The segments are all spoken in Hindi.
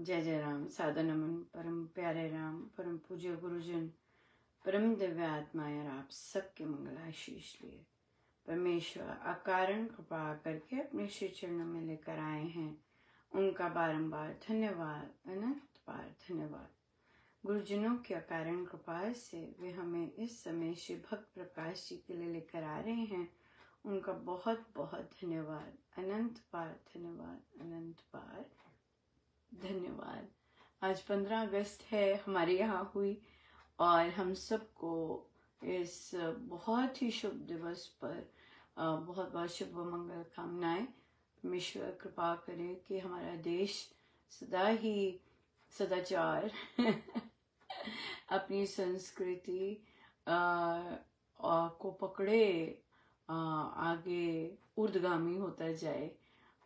जय जय राम। सादर नमन परम प्यारे राम, परम पूज्य गुरुजन, परम दिव्य आत्माएं, आप सबके मंगल आशीष लिए परमेश्वर अकारण कृपा करके अपने श्री चरणों में लेकर आए हैं। उनका बारंबार धन्यवाद, अनंत बार धन्यवाद। गुरुजनों की अकारण कृपा से वे हमें इस समय श्री भक्त प्रकाश जी के लिए लेकर आ रहे हैं। उनका बहुत बहुत धन्यवाद, अनंत बार धन्यवाद, अनंत बार धन्यवाद। आज 15 अगस्त है, हमारे यहाँ हुई और हम सबको इस बहुत ही शुभ दिवस पर बहुत बहुत शुभ मंगल कामनाएं। परमेश्वर कृपा करे कि हमारा देश सदा ही सदाचार अपनी संस्कृति को पकड़े, आगे ऊर्ध्वगामी होता जाए।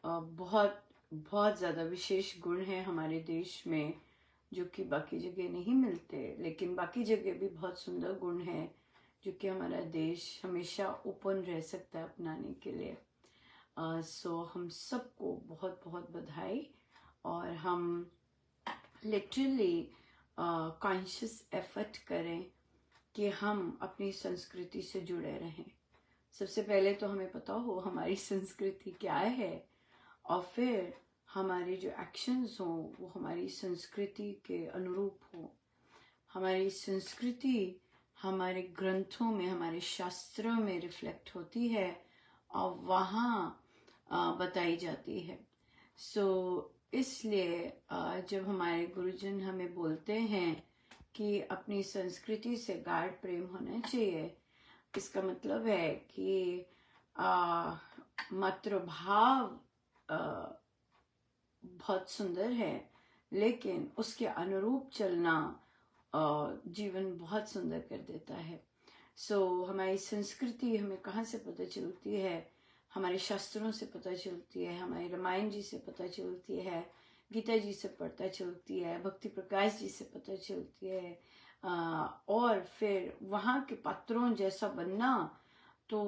बहुत बहुत ज़्यादा विशेष गुण हैं हमारे देश में जो कि बाकी जगह नहीं मिलते, लेकिन बाकी जगह भी बहुत सुंदर गुण हैं जो कि हमारा देश हमेशा ओपन रह सकता है अपनाने के लिए। सो हम सबको बहुत बहुत बधाई। और हम लिटरली कॉन्शियस एफर्ट करें कि हम अपनी संस्कृति से जुड़े रहें। सबसे पहले तो हमें पता हो हमारी संस्कृति क्या है, और फिर हमारे जो एक्शंस हों वो हमारी संस्कृति के अनुरूप हो। हमारी संस्कृति हमारे ग्रंथों में, हमारे शास्त्रों में रिफ्लेक्ट होती है और वहाँ बताई जाती है। सो इसलिए जब हमारे गुरुजन हमें बोलते हैं कि अपनी संस्कृति से गाढ़ प्रेम होना चाहिए, इसका मतलब है कि मातृभाव बहुत सुंदर है, लेकिन उसके अनुरूप चलना जीवन बहुत सुंदर कर देता है। सो हमारी संस्कृति हमें कहाँ से पता चलती है? हमारे शास्त्रों से पता चलती है, हमारे रामायण जी से पता चलती है, गीता जी से पता चलती है, भक्ति प्रकाश जी से पता चलती है। और फिर वहाँ के पात्रों जैसा बनना, तो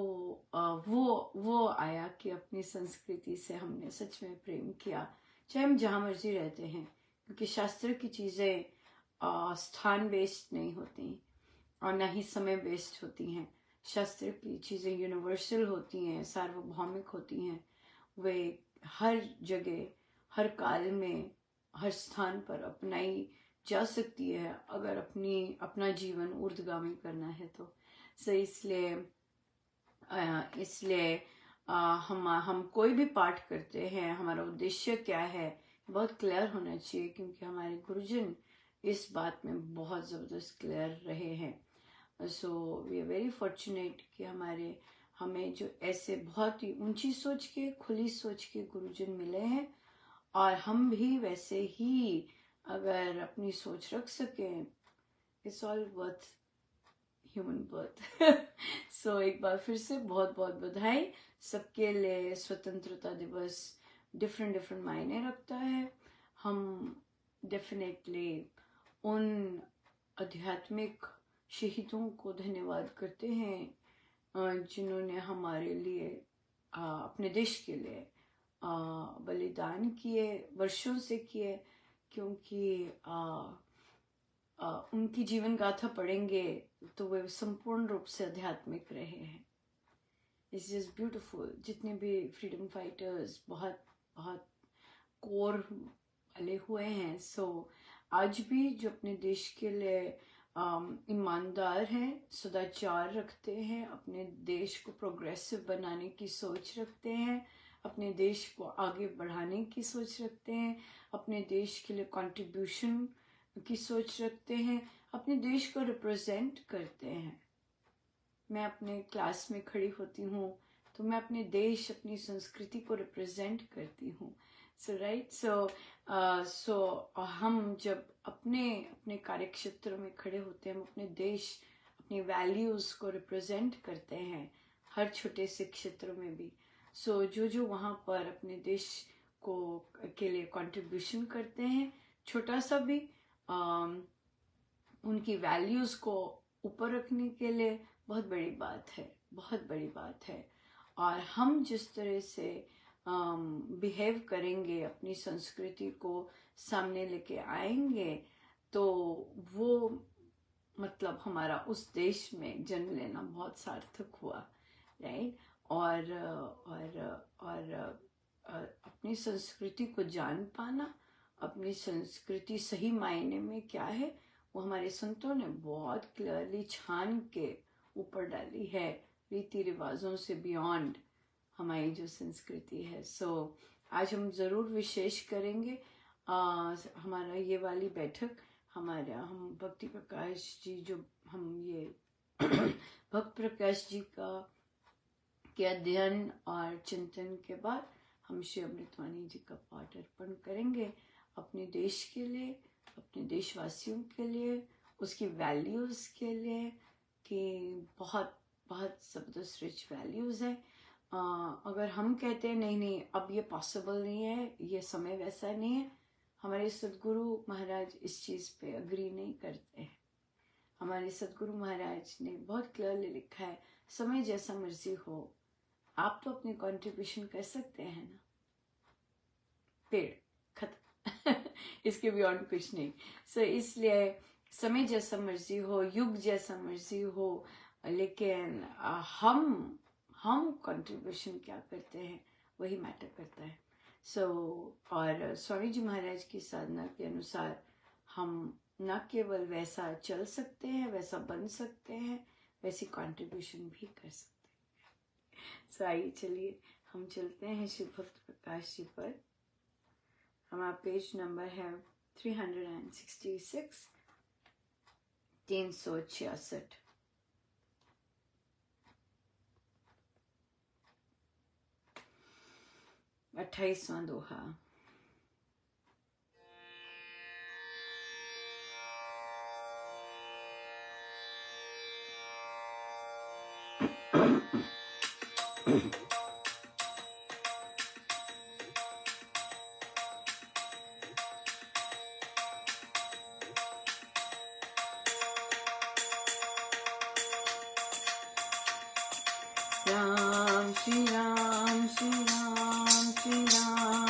वो आया कि अपनी संस्कृति से हमने सच में प्रेम किया, चाहे हम जहाँ मर्जी रहते हैं, क्योंकि शास्त्र की चीज़ें स्थान बेस्ड नहीं होती और ना ही समय बेस्ड होती हैं। शास्त्र की चीज़ें यूनिवर्सल होती हैं, सार्वभौमिक होती हैं। वे हर जगह, हर काल में, हर स्थान पर अपनाई जा सकती है अगर अपना जीवन ऊर्ध्वगामी करना है तो। इसलिए हम कोई भी पाठ करते हैं, हमारा उद्देश्य क्या है बहुत क्लियर होना चाहिए, क्योंकि हमारे गुरुजन इस बात में बहुत ज़बरदस्त क्लियर रहे हैं। So we are very fortunate कि हमें जो ऐसे बहुत ही ऊंची सोच के, खुली सोच के गुरुजन मिले हैं, और हम भी वैसे ही अगर अपनी सोच रख सकें, it's all worth human birth. So एक बार फिर से बहुत बहुत बधाई सबके लिए। स्वतंत्रता दिवस डिफरेंट मायने रखता है। हम डेफिनेटली उन आध्यात्मिक शहीदों को धन्यवाद करते हैं जिन्होंने हमारे लिए, अपने देश के लिए बलिदान किए, वर्षों से किए, क्योंकि उनकी जीवन गाथा पढ़ेंगे तो वे संपूर्ण रूप से आध्यात्मिक रहे हैं। It's just beautiful. जितने भी फ्रीडम फाइटर्स बहुत बहुत कोर वाले हुए हैं, सो आज भी जो अपने देश के लिए ईमानदार हैं, सदाचार रखते हैं, अपने देश को प्रोग्रेसिव बनाने की सोच रखते हैं, अपने देश को आगे बढ़ाने की सोच रखते हैं, अपने देश के लिए कंट्रीब्यूशन की सोच रखते हैं, अपने देश को रिप्रेजेंट करते हैं। मैं अपने क्लास में खड़ी होती हूँ तो मैं अपने देश, अपनी संस्कृति को रिप्रेजेंट करती हूँ। सो हम जब अपने कार्य क्षेत्र में खड़े होते हैं, हम अपने देश, अपनी वैल्यूज़ को रिप्रेजेंट करते हैं हर छोटे से क्षेत्र में भी। सो जो वहाँ पर अपने देश के लिए कंट्रीब्यूशन करते हैं, छोटा सा भी, उनकी वैल्यूज़ को ऊपर रखने के लिए बहुत बड़ी बात है, बहुत बड़ी बात है। और हम जिस तरह से बिहेव करेंगे, अपनी संस्कृति को सामने लेके आएंगे, तो वो मतलब हमारा उस देश में जन्म लेना बहुत सार्थक हुआ, राइट। और अपनी संस्कृति को जान पाना, अपनी संस्कृति सही मायने में क्या है, वो हमारे संतों ने बहुत क्लियरली छान के ऊपर डाली है, रीति रिवाजों से बियॉन्ड हमारी जो संस्कृति है। आज हम जरूर विशेष करेंगे हमारा ये वाली बैठक। हम भक्ति प्रकाश जी, जो हम ये भक्त प्रकाश जी के अध्ययन और चिंतन के बाद हम श्री अमृतवाणी जी का पाठ अर्पण करेंगे अपने देश के लिए, अपने देशवासियों के लिए, उसकी वैल्यूज के लिए, कि बहुत बहुत जबरदस्त रिच वैल्यूज है। अगर हम कहते हैं नहीं अब ये पॉसिबल नहीं है, ये समय वैसा नहीं है, हमारे सदगुरु महाराज इस चीज पे अग्री नहीं करते हैं। हमारे सदगुरु महाराज ने बहुत क्लियरली लिखा है, समय जैसा मर्जी हो, आप तो अपनी कंट्रीब्यूशन कर सकते हैं ना, पेड़ खत्म इसके बियॉन्ड कुछ नहीं। इसलिए समय जैसा मर्जी हो, युग जैसा मर्जी हो, लेकिन हम कंट्रीब्यूशन क्या करते हैं वही मैटर करता है। और स्वामी जी महाराज की साधना के अनुसार हम न केवल वैसा चल सकते हैं, वैसा बन सकते हैं, वैसी कंट्रीब्यूशन भी कर सकते हैं। आइए चलिए हम चलते हैं श्री भक्त प्रकाश जी पर। हमारा पेज नंबर है 366, 366। अट्ठाईसवां दोहा। राम श्री राम श्री राम श्री राम,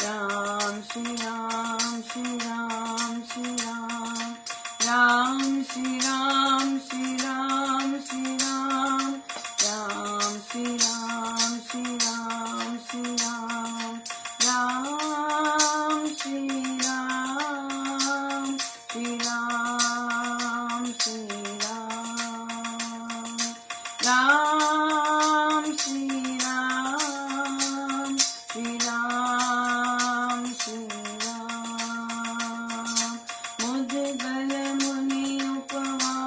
राम श्री राम श्री राम श्री राम, राम श्री राम श्री राम श्री राम, राम श्री राम श्री राम श्री राम, राम श्री राम श्री राम श्री राम, राम श्री राम श्री राम श्री राम। मुद्गल मुनि उपमा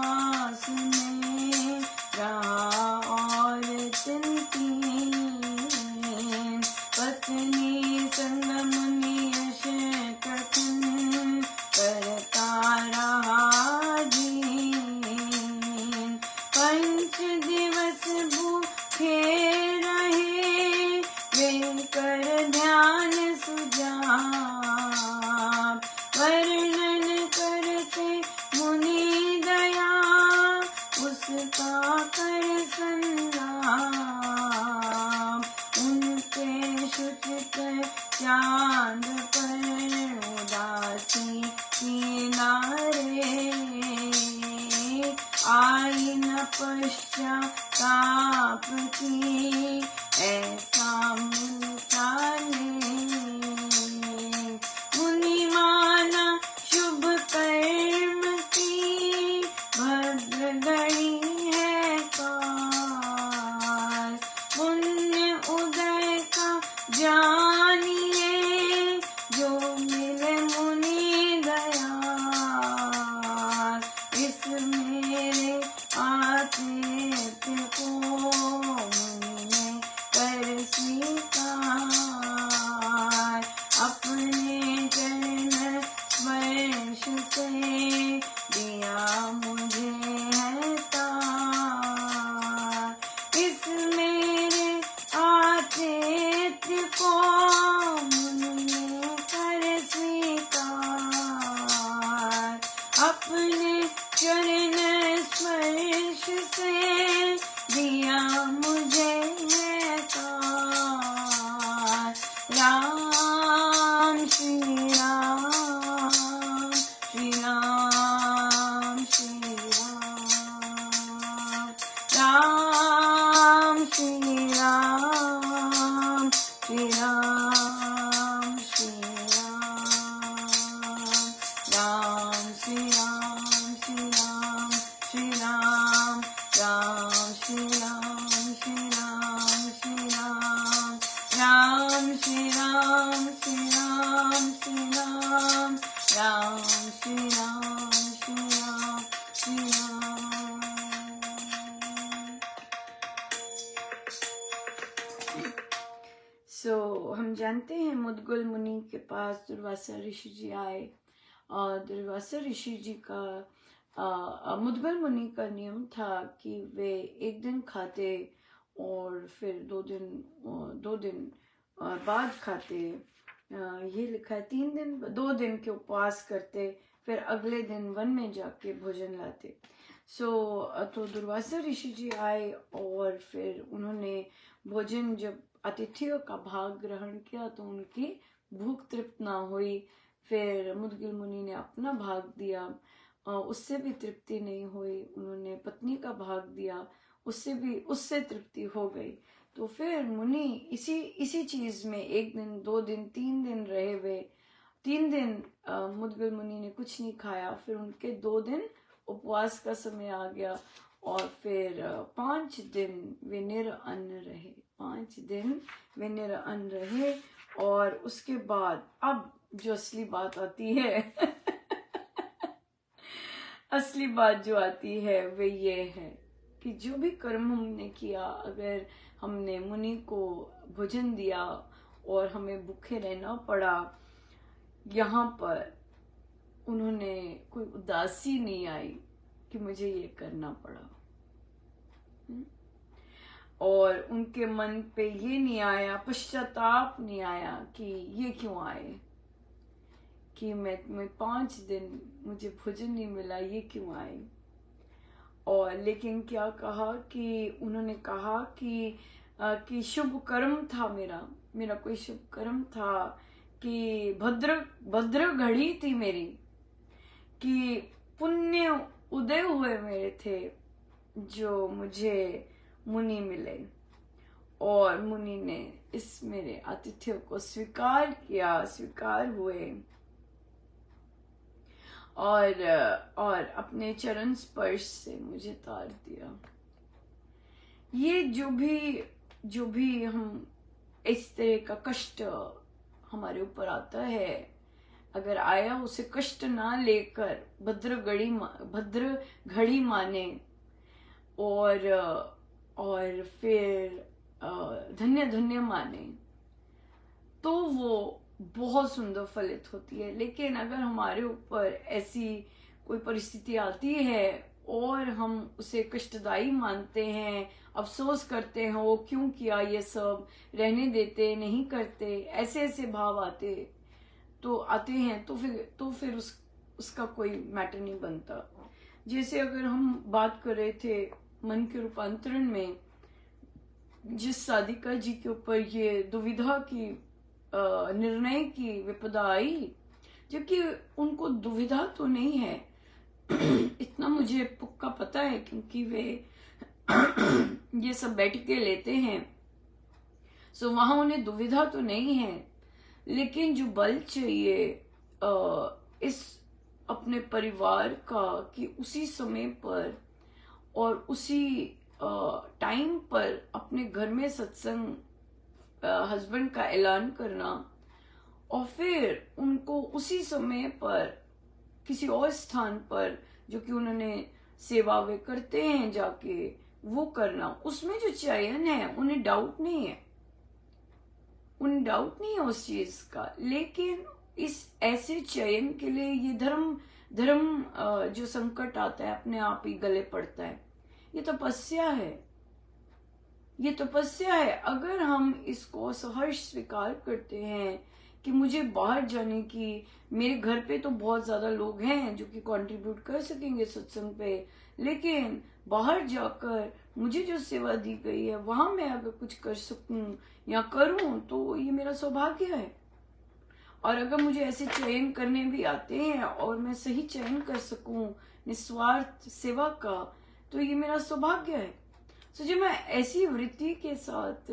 जानते हैं मुद्गल मुनि के पास दुर्वासा ऋषि जी आए और दुर्वासा ऋषि जी का मुद्गल मुनि का नियम था कि वे एक दिन खाते और फिर दो दिन बाद खाते। ये लिखा है 3 दिन 2 दिन के उपवास करते, फिर अगले दिन वन में जाके भोजन लाते। तो दुर्वासा ऋषि जी आए और फिर उन्होंने भोजन, जब अतिथियों का भाग ग्रहण किया तो उनकी भूख तृप्त ना हुई। फिर मुद्गल मुनि ने अपना भाग दिया, उससे भी तृप्ति नहीं हुई। उन्होंने पत्नी का भाग दिया, उससे तृप्ति हो गई। तो फिर मुनि इसी चीज में 1 दिन 2 दिन 3 दिन रहे हुए। 3 दिन मुद्गल मुनि ने कुछ नहीं खाया। फिर उनके 2 दिन उपवास का समय आ गया और फिर 5 दिन वे निरअन्न रहे। 5 दिन वे निरअन्न रहे और उसके बाद अब जो असली बात आती है असली बात जो आती है वे ये है कि जो भी कर्म हमने किया, अगर हमने मुनि को भोजन दिया और हमें भूखे रहना पड़ा, यहाँ पर उन्होंने कोई उदासी नहीं आई कि मुझे ये करना पड़ा। और उनके मन पे ये नहीं आया, पश्चाताप नहीं आया कि ये क्यों आए, कि मैं 5 दिन मुझे भोजन नहीं मिला, ये क्यों आए। और लेकिन क्या कहा कि उन्होंने कहा कि शुभ कर्म था, मेरा कोई शुभ कर्म था, कि भद्र घड़ी थी मेरी, कि पुण्य उदय हुए मेरे थे जो मुझे मुनि मिले। और मुनि ने इस मेरे आतिथ्य को स्वीकार हुए और अपने चरण स्पर्श से मुझे तार दिया। ये जो भी हम इस तरह का कष्ट हमारे ऊपर आता है, अगर आया उसे कष्ट ना लेकर भद्र घड़ी माने और फिर धन्य माने, तो वो बहुत सुंदर फलित होती है। लेकिन अगर हमारे ऊपर ऐसी कोई परिस्थिति आती है और हम उसे कष्टदायी मानते हैं, अफसोस करते हैं वो क्यों किया, ये सब रहने देते, नहीं करते, ऐसे भाव आते हैं, तो फिर उसका कोई मैटर नहीं बनता। जैसे अगर हम बात कर रहे थे मन के रूपांतरण में, जिस साधिका जी के ऊपर ये दुविधा की निर्णय की विपदा आई, जबकि उनको दुविधा तो नहीं है इतना मुझे पक्का पता है, क्योंकि वे ये सब बैठके लेते हैं, सो वहां उन्हें दुविधा तो नहीं है। लेकिन जो बल चाहिए इस अपने परिवार का, कि उसी समय पर और उसी टाइम पर अपने घर में सत्संग, हस्बैंड का ऐलान करना, और फिर उनको उसी समय पर किसी और स्थान पर जो कि उन्होंने सेवा वे करते हैं जाके, वो करना, उसमें जो चयन है उन्हें डाउट नहीं है, उस चीज का। लेकिन इस ऐसे चयन के लिए ये धर्म जो संकट आता है अपने आप ही गले पड़ता है। ये तपस्या है। अगर हम इसको सहर्ष स्वीकार करते हैं कि मुझे बाहर जाने की, मेरे घर पे तो बहुत ज्यादा लोग हैं जो कि कंट्रीब्यूट कर सकेंगे सत्संग पे, लेकिन बाहर जाकर मुझे जो सेवा दी गई है वहां मैं अगर कुछ कर सकूं या करूं तो ये मेरा सौभाग्य है। और अगर मुझे ऐसे चयन करने भी आते हैं और मैं सही चयन कर सकूं निस्वार्थ सेवा का, तो ये मेरा सौभाग्य है। तो जब मैं ऐसी वृत्ति के साथ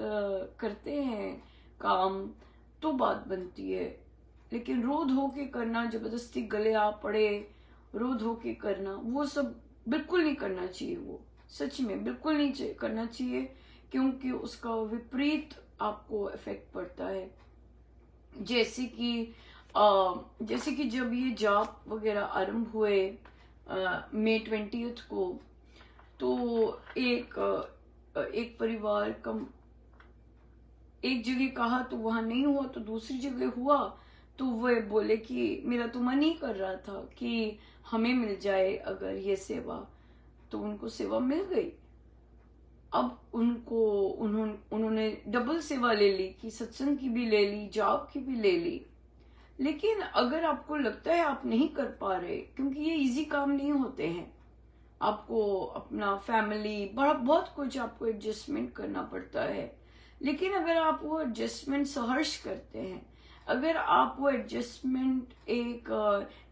करते हैं काम, तो बात बनती है। लेकिन रोध होके करना, जबरदस्ती गले आ पड़े, रोध होके करना, वो सब बिल्कुल नहीं करना चाहिए। वो सच में बिल्कुल नहीं करना चाहिए, क्योंकि उसका विपरीत आपको इफेक्ट पड़ता है। जैसे कि जब ये जाप वगैरह आरंभ हुए मई 20 को, तो एक परिवार का एक जगह कहा तो वहां नहीं हुआ, तो दूसरी जगह हुआ, तो वे बोले कि मेरा तो मन ही कर रहा था कि हमें मिल जाए अगर ये सेवा, तो उनको सेवा मिल गई। अब उन्होंने डबल सेवा ले ली कि सत्संग की भी ले ली, जॉब की भी ले ली। लेकिन अगर आपको लगता है आप नहीं कर पा रहे, क्योंकि ये इजी काम नहीं होते हैं, आपको अपना फैमिली बहुत कुछ आपको एडजस्टमेंट करना पड़ता है। लेकिन अगर आप वो एडजस्टमेंट सहर्ष करते हैं, अगर आप वो एडजस्टमेंट एक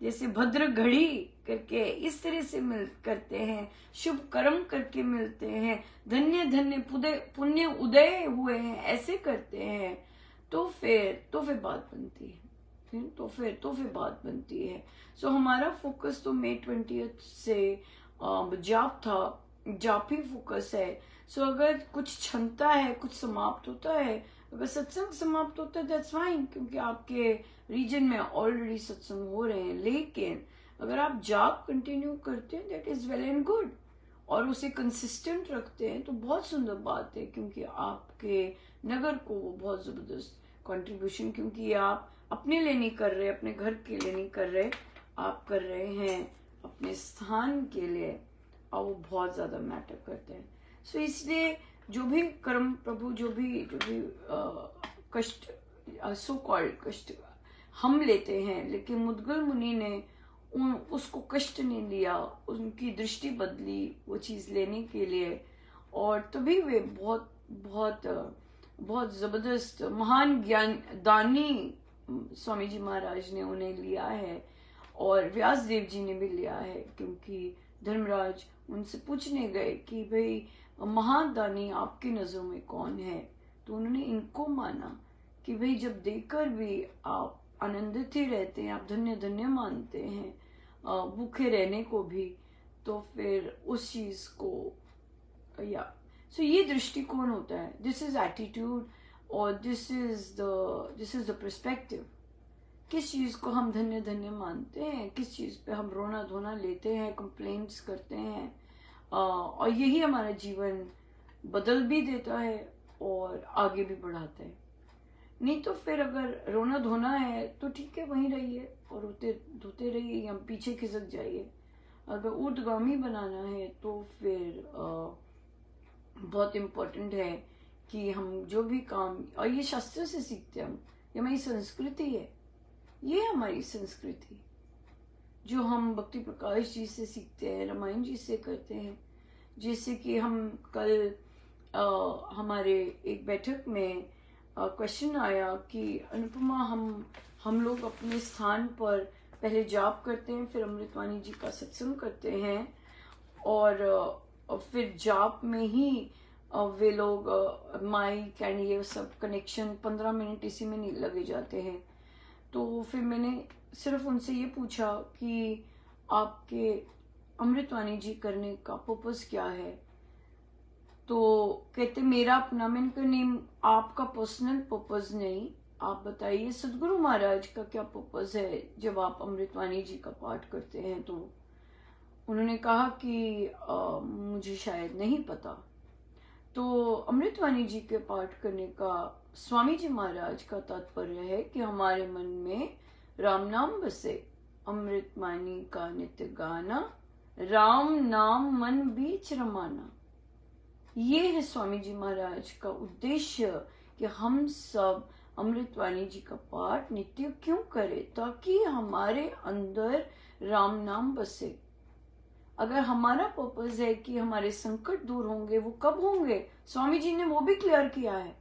जैसे भद्र घड़ी करके इस तरह से करते हैं, शुभ कर्म करके मिलते हैं, धन्य धन्य पुण्य उदय हुए हैं, ऐसे करते हैं, तो फिर बात बनती है। तो फिर बात बनती है। सो हमारा फोकस तो May 20 से जाप था, जाप ही फोकस है। सो अगर कुछ क्षमता है, कुछ समाप्त होता है, अगर सत्संग समाप्त होता है दैट्स फाइन, क्योंकि आपके रीजन में ऑलरेडी सत्संग हो रहे हैं। लेकिन अगर आप जाप कंटिन्यू करते हैं that is well and good, और उसे कंसिस्टेंट रखते हैं तो बहुत सुंदर बात है, क्योंकि आपके नगर को वो बहुत जबरदस्त कंट्रीब्यूशन, क्योंकि आप अपने लिए नहीं कर रहे, अपने घर के लिए नहीं कर रहे, आप कर रहे हैं अपने स्थान के लिए, और वो बहुत ज्यादा मैटर करते हैं। सो इसलिए जो भी कर्म प्रभु जो भी कष्ट, सो कॉल्ड कष्ट हम लेते हैं, लेकिन मुद्गल मुनि ने उसको कष्ट नहीं लिया, उनकी दृष्टि बदली वो चीज लेने के लिए, और तभी वे बहुत बहुत बहुत जबरदस्त महान ज्ञान दानी स्वामी जी महाराज ने उन्हें लिया है, और व्यास देव जी ने भी लिया है। क्योंकि धर्मराज उनसे पूछने गए कि भाई महादानी आपकी नजरों में कौन है, तो उन्होंने इनको माना कि भाई जब देखकर भी आप आनंदित ही रहते हैं, आप धन्य धन्य मानते हैं भूखे रहने को भी, तो फिर उस चीज को या सो ये दृष्टिकोण होता है। दिस इज एटीट्यूड, और दिस इज द पर्सपेक्टिव। किस चीज को हम धन्य धन्य मानते हैं, किस चीज पे हम रोना धोना लेते हैं, कंप्लेंट्स करते हैं, और यही हमारा जीवन बदल भी देता है और आगे भी बढ़ाता है। नहीं तो फिर अगर रोना धोना है तो ठीक है, वहीं रहिए और रोते धोते रहिए या पीछे खिसक जाइए। अगर ऊर्ध्वगामी बनाना है तो फिर बहुत इम्पोर्टेंट है कि हम जो भी काम, और ये शास्त्र से सीखते हम, ये हमारी संस्कृति है, ये हमारी संस्कृति जो हम भक्ति प्रकाश जी से सीखते हैं, रामायण जी से करते हैं। जैसे कि हम कल हमारे एक बैठक में क्वेश्चन आया कि अनुपमा हम लोग अपने स्थान पर पहले जाप करते हैं, फिर अमृतवाणी जी का सत्संग करते हैं, और फिर जाप में ही वे लोग माइक एंड ये सब कनेक्शन 15 मिनट इसी में नहीं लगे जाते हैं। तो फिर मैंने सिर्फ उनसे ये पूछा कि आपके अमृतवाणी जी करने का पर्पस क्या है, तो कहते मेरा अपना। मैंने कहा नहीं, आपका पर्सनल पर्पस नहीं, आप बताइए सदगुरु महाराज का क्या पर्पस है जब आप अमृतवाणी जी का पाठ करते हैं। तो उन्होंने कहा कि मुझे शायद नहीं पता। तो अमृतवाणी जी के पाठ करने का स्वामी जी महाराज का तात्पर्य है कि हमारे मन में राम नाम बसे, अमृतवाणी का नित्य गाना, राम नाम मन बीच रमाना। ये है स्वामी जी महाराज का उद्देश्य कि हम सब अमृतवाणी जी का पाठ नित्य क्यों करें, ताकि हमारे अंदर राम नाम बसे। अगर हमारा पर्पस है कि हमारे संकट दूर होंगे, वो कब होंगे, स्वामी जी ने वो भी क्लियर किया है।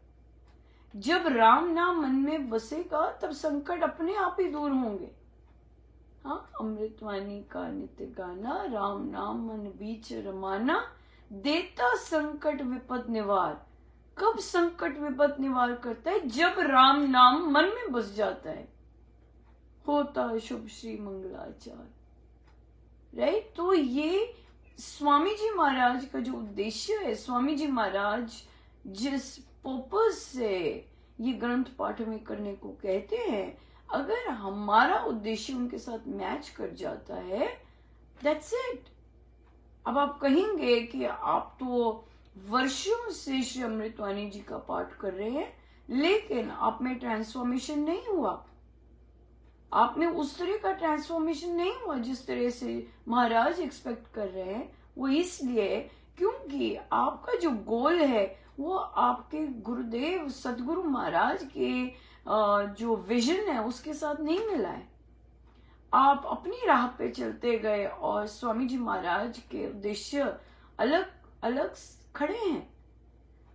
जब राम नाम मन में बसेगा तब संकट अपने आप ही दूर होंगे। हाँ, अमृतवाणी का नित्य गाना, राम नाम मन बीच रमाना, देता संकट विपद निवार। कब संकट विपद निवार करता है, जब राम नाम मन में बस जाता है, होता शुभ श्री मंगलाचार। राइट। तो ये स्वामी जी महाराज का जो उद्देश्य है, स्वामी जी महाराज जिस पर्पस से ये ग्रंथ पाठ में करने को कहते हैं, अगर हमारा उद्देश्य उनके साथ मैच कर जाता है, दैट्स इट। अब आप कहेंगे कि आप तो वर्षों से श्री अमृतवाणी जी का पाठ कर रहे हैं, लेकिन आप में ट्रांसफॉर्मेशन नहीं हुआ, आप में उस तरह का ट्रांसफॉर्मेशन नहीं हुआ जिस तरह से महाराज एक्सपेक्ट कर रहे हैं। वो इसलिए क्योंकि आपका जो गोल है वो आपके गुरुदेव सदगुरु महाराज के जो विजन है उसके साथ नहीं मिला है। आप अपनी राह पे चलते गए और स्वामी जी महाराज के उद्देश्य अलग अलग खड़े हैं।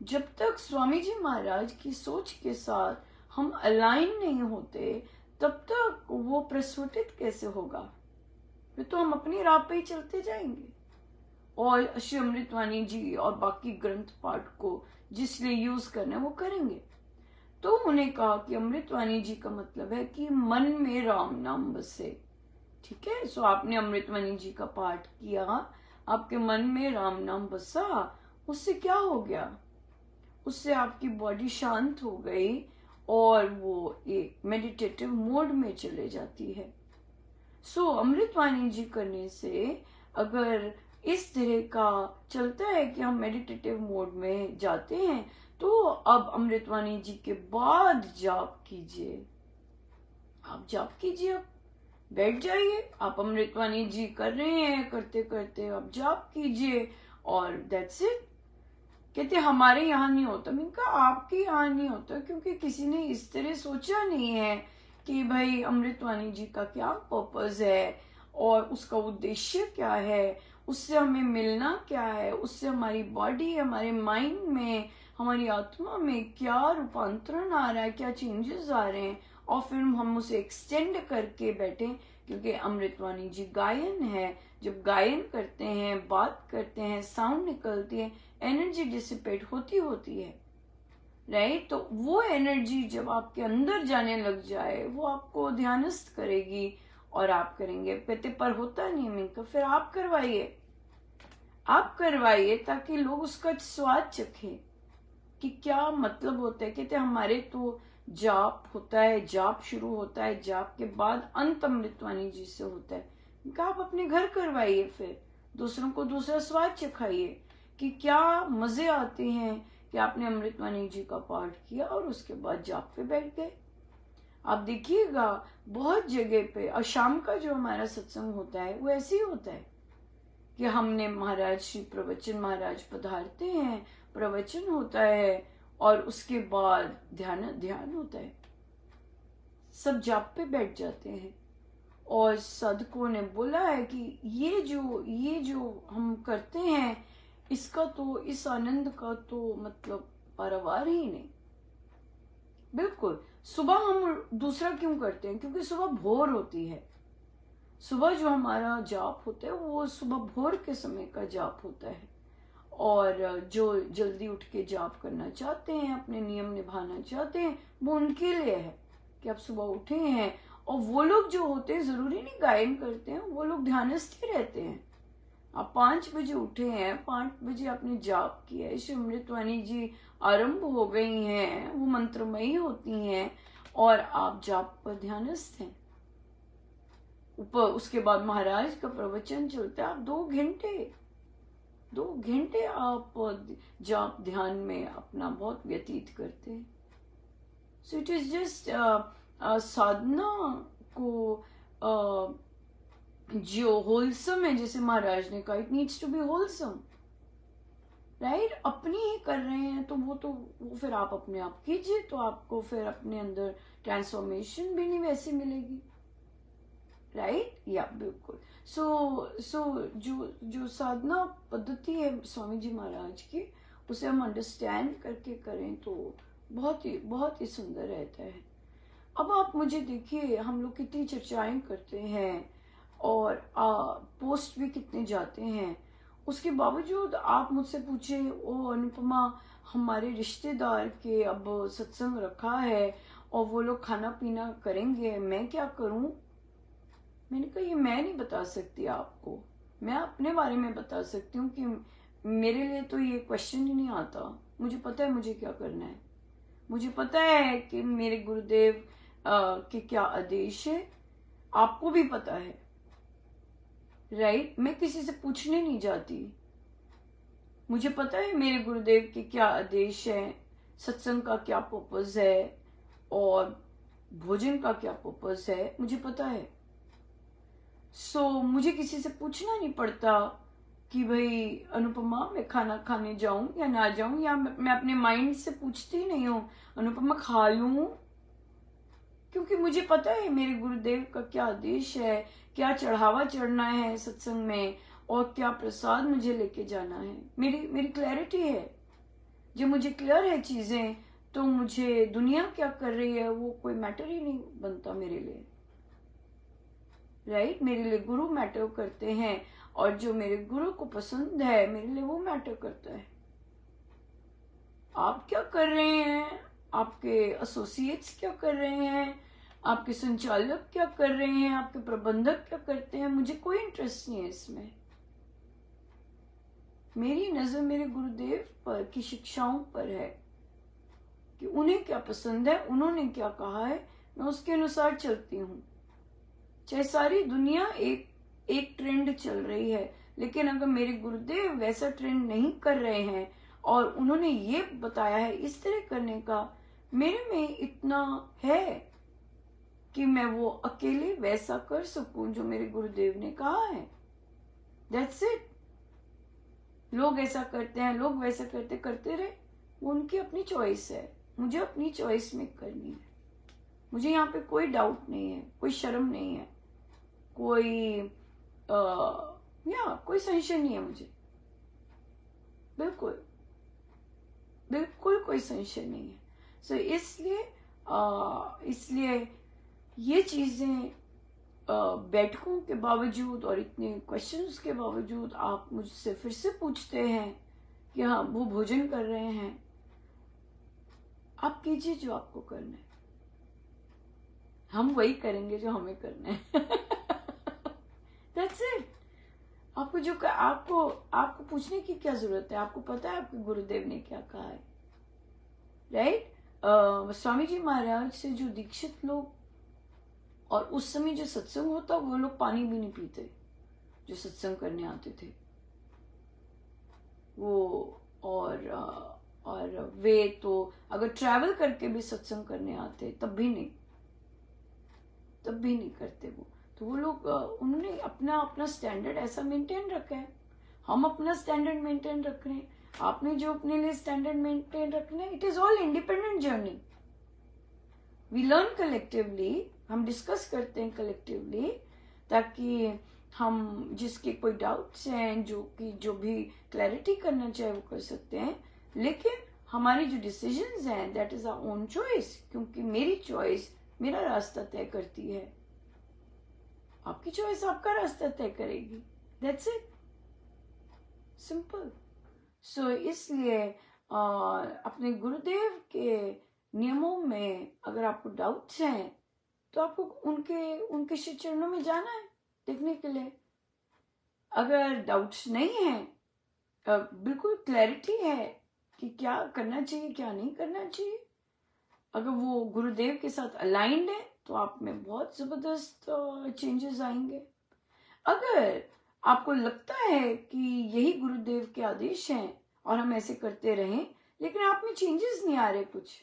जब तक स्वामी जी महाराज की सोच के साथ हम अलाइन नहीं होते तब तक वो प्रस्फुटित कैसे होगा? फिर तो हम अपनी राह पे ही चलते जाएंगे और श्री अमृतवाणी जी और बाकी ग्रंथ पाठ को जिसलिए यूज करना है वो करेंगे। तो उन्हें कहा कि अमृतवाणी जी का मतलब है कि मन में राम नाम बसे। ठीक है, सो आपने अमृतवाणी जी का पाठ किया, आपके मन में राम नाम बसा, उससे क्या हो गया? उससे आपकी बॉडी शांत हो गई और वो एक मेडिटेटिव मोड में चले जाती है। सो अमृतवाणी जी करने से अगर इस तरह का चलता है कि हम मेडिटेटिव मोड में जाते हैं तो अब अमृतवाणी जी के बाद जाप कीजिए। आप जाप कीजिए, अब बैठ जाइए, आप अमृतवाणी जी कर रहे हैं, करते करते आप जाप कीजिए और दैट्स इट। कहते हमारे यहाँ नहीं होता। मैंने कहा आपके यहाँ नहीं होता क्योंकि किसी ने इस तरह सोचा नहीं है कि भाई अमृतवाणी जी का क्या पर्पस है और उसका उद्देश्य क्या है, उससे हमें मिलना क्या है, उससे हमारी बॉडी, हमारे माइंड में, हमारी आत्मा में क्या रूपांतरण आ रहा है, क्या चेंजेस आ रहे हैं, और फिर हम उसे एक्सटेंड करके बैठे। क्योंकि अमृतवाणी जी गायन है, जब गायन करते हैं, बात करते हैं, साउंड निकलती है, एनर्जी डिसिपेट होती है, राइट? तो वो एनर्जी जब आपके अंदर जाने लग जाए वो आपको ध्यानस्थ करेगी और आप करेंगे। कहते पर होता नहीं मिलकर, फिर आप करवाइए ताकि लोग उसका स्वाद चखें कि क्या मतलब होता है। कहते हमारे तो जाप होता है, जाप शुरू होता है, जाप के बाद अंत अमृतवाणी जी से होता है। आप अपने घर करवाइए, फिर दूसरों को दूसरा स्वाद चखाइए कि क्या मजे आते हैं कि आपने अमृतवाणी जी का पाठ किया और उसके बाद जाप पे बैठ गए। आप देखिएगा बहुत जगह पे, और शाम का जो हमारा सत्संग होता है वो ऐसे ही होता है कि हमने महाराज श्री प्रवचन महाराज पधारते हैं, प्रवचन होता है और उसके बाद ध्यान होता है, सब जाप पे बैठ जाते हैं। और साधकों ने बोला है कि ये जो हम करते हैं इसका तो, इस आनंद का तो मतलब पारावार ही नहीं। बिल्कुल, सुबह हम दूसरा क्यों करते हैं? क्योंकि सुबह भोर होती है। सुबह जो हमारा जाप होता है वो सुबह भोर के समय का जाप होता है। और जो जल्दी उठ के जाप करना चाहते हैं, अपने नियम निभाना चाहते हैं, वो उनके लिए है कि आप सुबह उठे हैं। और वो लोग जो होते हैं, जरूरी नहीं गायन करते हैं, वो लोग ध्यानस्थ ही रहते हैं। आप 5 बजे उठे हैं, 5 बजे आपने जाप किया है, श्री अमृतवाणी जी आरंभ हो गई हैं, वो मंत्रमयी होती हैं और आप जाप पर ध्यानस्थ हैं। ऊपर उसके बाद महाराज का प्रवचन चलता है, आप 2 घंटे आप जाप ध्यान में अपना बहुत व्यतीत करते हैं। So it is just sadhana को जो होलसम है, जैसे महाराज ने कहा, it needs to be wholesome, right? अपनी ही कर रहे हैं तो वो फिर आप अपने आप कीजिए, तो आपको फिर अपने अंदर ट्रांसफॉर्मेशन भी नहीं वैसे मिलेगी, राइट? या बिल्कुल। सो जो साधना पद्धति है स्वामी जी महाराज की, उसे हम अंडरस्टैंड करके करें तो बहुत ही सुंदर रहता है। अब आप मुझे देखिए, हम लोग कितनी चर्चाएं करते हैं और पोस्ट भी कितने जाते हैं, उसके बावजूद आप मुझसे पूछे, ओ अनुपमा, हमारे रिश्तेदार के अब सत्संग रखा है और वो लोग खाना पीना करेंगे, मैं क्या करूं? मैंने कहा ये मैं नहीं बता सकती आपको, मैं अपने बारे में बता सकती हूँ कि मेरे लिए तो ये क्वेश्चन ही नहीं आता। मुझे पता है मुझे क्या करना है, मुझे पता है कि मेरे गुरुदेव के क्या आदेश है, आपको भी पता है, राइट? मैं किसी से पूछने नहीं जाती, मुझे पता है मेरे गुरुदेव के क्या आदेश है, सत्संग का क्या पर्पस है और भोजन का क्या पर्पस है, मुझे पता है। मुझे किसी से पूछना नहीं पड़ता कि भाई अनुपमा मैं खाना खाने जाऊं या ना जाऊं, या मैं अपने माइंड से पूछती नहीं हूं अनुपमा खा लूं, क्योंकि मुझे पता है मेरे गुरुदेव का क्या आदेश है, क्या चढ़ावा चढ़ना है सत्संग में, और क्या प्रसाद मुझे लेके जाना है। मेरी मेरी क्लैरिटी है। जब मुझे क्लियर है चीजें, तो मुझे दुनिया क्या कर रही है वो कोई मैटर ही नहीं बनता मेरे लिए। राइट? मेरे लिए गुरु मैटर करते हैं, और जो मेरे गुरु को पसंद है मेरे लिए वो मैटर करता है। आप क्या कर रहे हैं, आपके एसोसिएट्स क्या कर रहे हैं, आपके संचालक क्या कर रहे हैं, आपके प्रबंधक क्या करते हैं, मुझे कोई इंटरेस्ट नहीं है इसमें। मेरी नजर मेरे गुरुदेव पर की शिक्षाओं पर है कि उन्हें क्या पसंद है, उन्होंने क्या कहा है, मैं उसके अनुसार चलती हूँ। चाहे सारी दुनिया एक ट्रेंड चल रही है, लेकिन अगर मेरे गुरुदेव वैसा ट्रेंड नहीं कर रहे हैं और उन्होंने ये बताया है इस तरह करने का, मेरे में इतना है कि मैं वो अकेले वैसा कर सकूं जो मेरे गुरुदेव ने कहा है। That's it. लोग ऐसा करते हैं, लोग वैसा करते रहे, वो उनकी अपनी चॉइस है। मुझे अपनी चॉइस में करनी है। मुझे यहाँ पे कोई डाउट नहीं है, कोई शर्म नहीं है, कोई संशय नहीं है मुझे। बिल्कुल बिल्कुल कोई संशय नहीं है। इसलिए ये चीजें बैठकों के बावजूद और इतने क्वेश्चंस के बावजूद आप मुझसे फिर से पूछते हैं कि हाँ वो भोजन कर रहे हैं, आप कीजिए जो आपको करना है, हम वही करेंगे जो हमें करना है। That's it. आपको पूछने की क्या जरूरत है? आपको पता है आपके गुरुदेव ने क्या कहा है। राइट? स्वामी जी महाराज से जो दीक्षित लोग, और उस समय जो सत्संग होता वो लोग पानी भी नहीं पीते जो सत्संग करने आते थे वो। और वे तो अगर ट्रैवल करके भी सत्संग करने आते तब भी नहीं करते वो। तो वो लोग उन्होंने अपना अपना स्टैंडर्ड ऐसा मेंटेन रखा है। हम अपना स्टैंडर्ड मेंटेन रख रहे हैं, आपने जो अपने लिए स्टैंडर्ड मेंटेन रखना है। It is all independent journey. We learn collectively, हम डिस्कस करते हैं कलेक्टिवली, ताकि हम जिसके कोई डाउट्स हैं, जो भी क्लैरिटी करना चाहे वो कर सकते हैं। लेकिन हमारी जो डिसीजंस हैं that is our own choice, क्योंकि मेरी चॉइस मेरा रास्ता तय करती है, आपकी चॉइस आपका रास्ता तय करेगी। That's it, simple. इसलिए अपने गुरुदेव के नियमों में अगर आपको डाउट्स हैं तो आपको उनके श्री चरणों में जाना है देखने के लिए। अगर डाउट्स नहीं है, बिल्कुल क्लैरिटी है कि क्या करना चाहिए क्या नहीं करना चाहिए, अगर वो गुरुदेव के साथ अलाइंड है तो आप में बहुत जबरदस्त चेंजेस आएंगे। अगर आपको लगता है कि यही गुरुदेव के आदेश हैं और हम ऐसे करते रहें, लेकिन आप में चेंजेस नहीं आ रहे, कुछ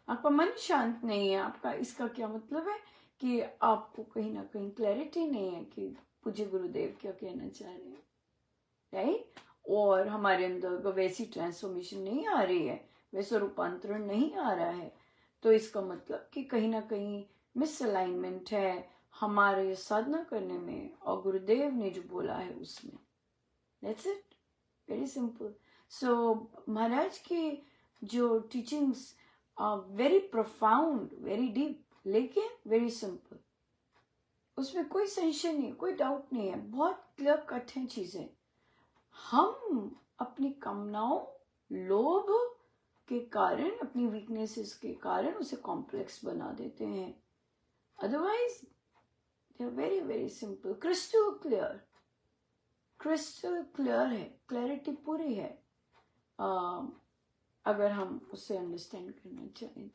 आपका मन शांत नहीं है, आपका इसका क्या मतलब है कि आपको कहीं ना कहीं क्लैरिटी नहीं है कि पूज्य गुरुदेव क्या कहना चाह रहे हैं। राइट? और हमारे अंदर वैसी ट्रांसफॉर्मेशन नहीं आ रही है, वैसा रूपांतरण नहीं आ रहा है, तो इसका मतलब कि कहीं ना कहीं मिसअलाइनमेंट है हमारे साधना करने में और गुरुदेव ने जो बोला है उसमें। That's it, very simple. Maharaj की जो teachings very profound, very deep, लेकिन वेरी सिंपल। उसमें कोई संशय नहीं, कोई डाउट नहीं है, बहुत क्लियर कट है चीजें। हम अपनी कामनाओं, लोभ के कारण, अपनी वीकनेसेस के कारण उसे कॉम्प्लेक्स बना देते हैं। Otherwise they are very very simple, crystal clear है, क्लैरिटी पूरी है, अगर हम उसे अंडरस्टैंड करना चाहें।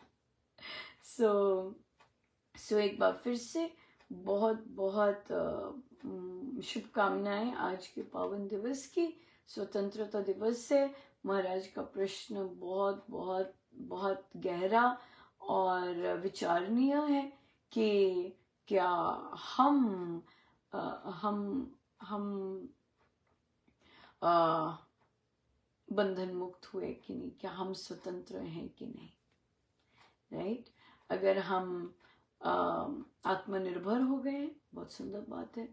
सो एक बार फिर से बहुत बहुत शुभकामनाएं आज के पावन दिवस की, स्वतंत्रता दिवस से। महाराज का प्रश्न बहुत बहुत बहुत गहरा और विचारणीय है कि क्या हम अ, हम बंधन मुक्त हुए कि नहीं, क्या हम स्वतंत्र हैं कि नहीं, राइट। अगर हम आत्मनिर्भर हो गए, बहुत सुंदर बात है।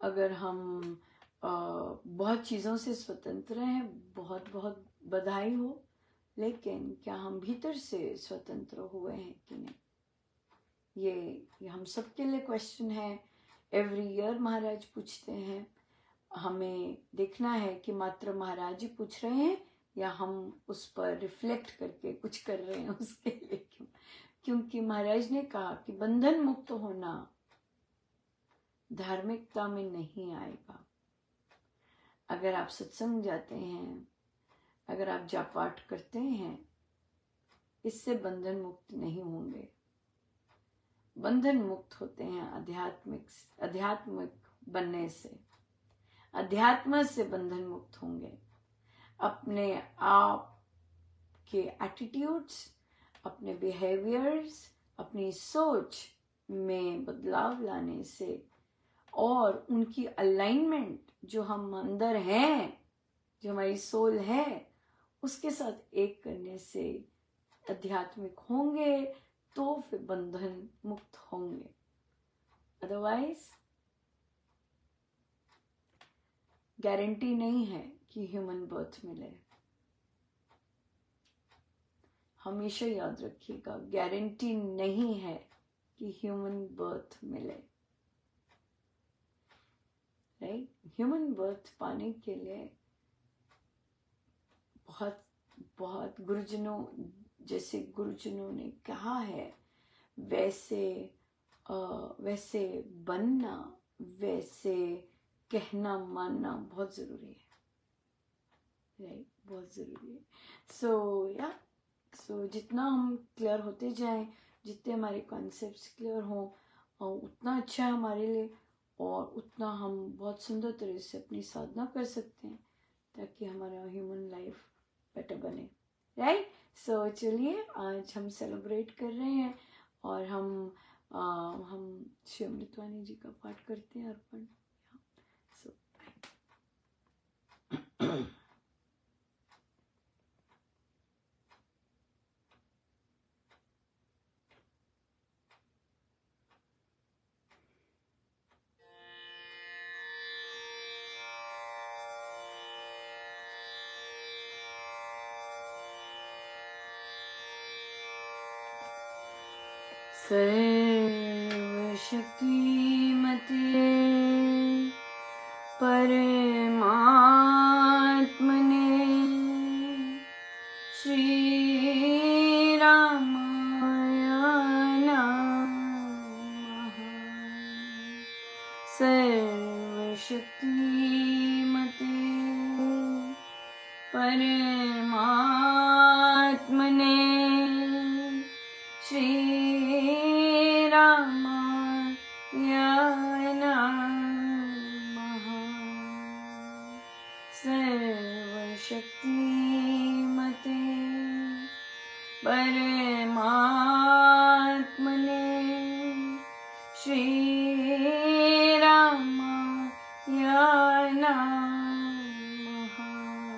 अगर हम बहुत चीज़ों से स्वतंत्र हैं, बहुत बहुत बधाई हो। लेकिन क्या हम भीतर से स्वतंत्र हुए हैं कि नहीं, ये हम सबके लिए क्वेश्चन है। एवरी ईयर महाराज पूछते हैं। हमें देखना है कि मात्र महाराज ही पूछ रहे हैं या हम उस पर रिफ्लेक्ट करके कुछ कर रहे हैं उसके लिए। क्योंकि महाराज ने कहा कि बंधन मुक्त होना धार्मिकता में नहीं आएगा। अगर आप सत्संग जाते हैं, अगर आप जाप पाठ करते हैं, इससे बंधन मुक्त नहीं होंगे। बंधन मुक्त होते हैं आध्यात्मिक बनने से। अध्यात्म से बंधन मुक्त होंगे। अपने आप के एटीट्यूड्स, अपने बिहेवियर्स, अपनी सोच में बदलाव लाने से और उनकी अलाइनमेंट जो हम अंदर हैं, जो हमारी सोल है, उसके साथ एक करने से आध्यात्मिक होंगे, तो फिर बंधन मुक्त होंगे। अदरवाइज गारंटी नहीं है कि ह्यूमन बर्थ मिले। हमेशा याद रखिएगा, गारंटी नहीं है कि ह्यूमन बर्थ मिले, राइट। ह्यूमन बर्थ पाने के लिए बहुत बहुत गुरुजनों, जैसे गुरुजनों ने कहा है, वैसे बनना, वैसे कहना मानना बहुत जरूरी है, राइट, बहुत जरूरी है। सो जितना हम क्लियर होते जाएं, जितने हमारे कॉन्सेप्ट्स क्लियर हों, उतना अच्छा है हमारे लिए, और उतना हम बहुत सुंदर तरह से अपनी साधना कर सकते हैं, ताकि हमारा ह्यूमन लाइफ बेटर बने, राइट। सो चलिए, आज हम सेलिब्रेट कर रहे हैं और हम श्री अमृतवाणी जी का पाठ करते हैं, अर्पण। सो सर्वशक्तिमते परमात्मने श्रीरामाय नमः। सर्वशक्तिमते परमात्मने श्रीरामाय नमः। सर्वशक्तिमते परमात्मने श्रीरामाय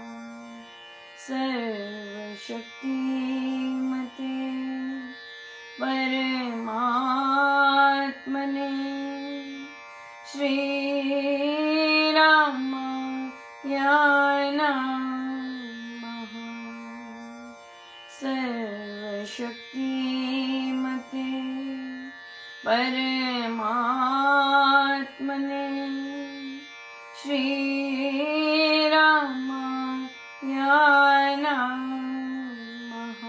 नमः। सर्वशक्तिमते परमात्मने श्रीरामाय नमः। सर्वशक्तिमते परमात्मने श्रीरामाय नमः।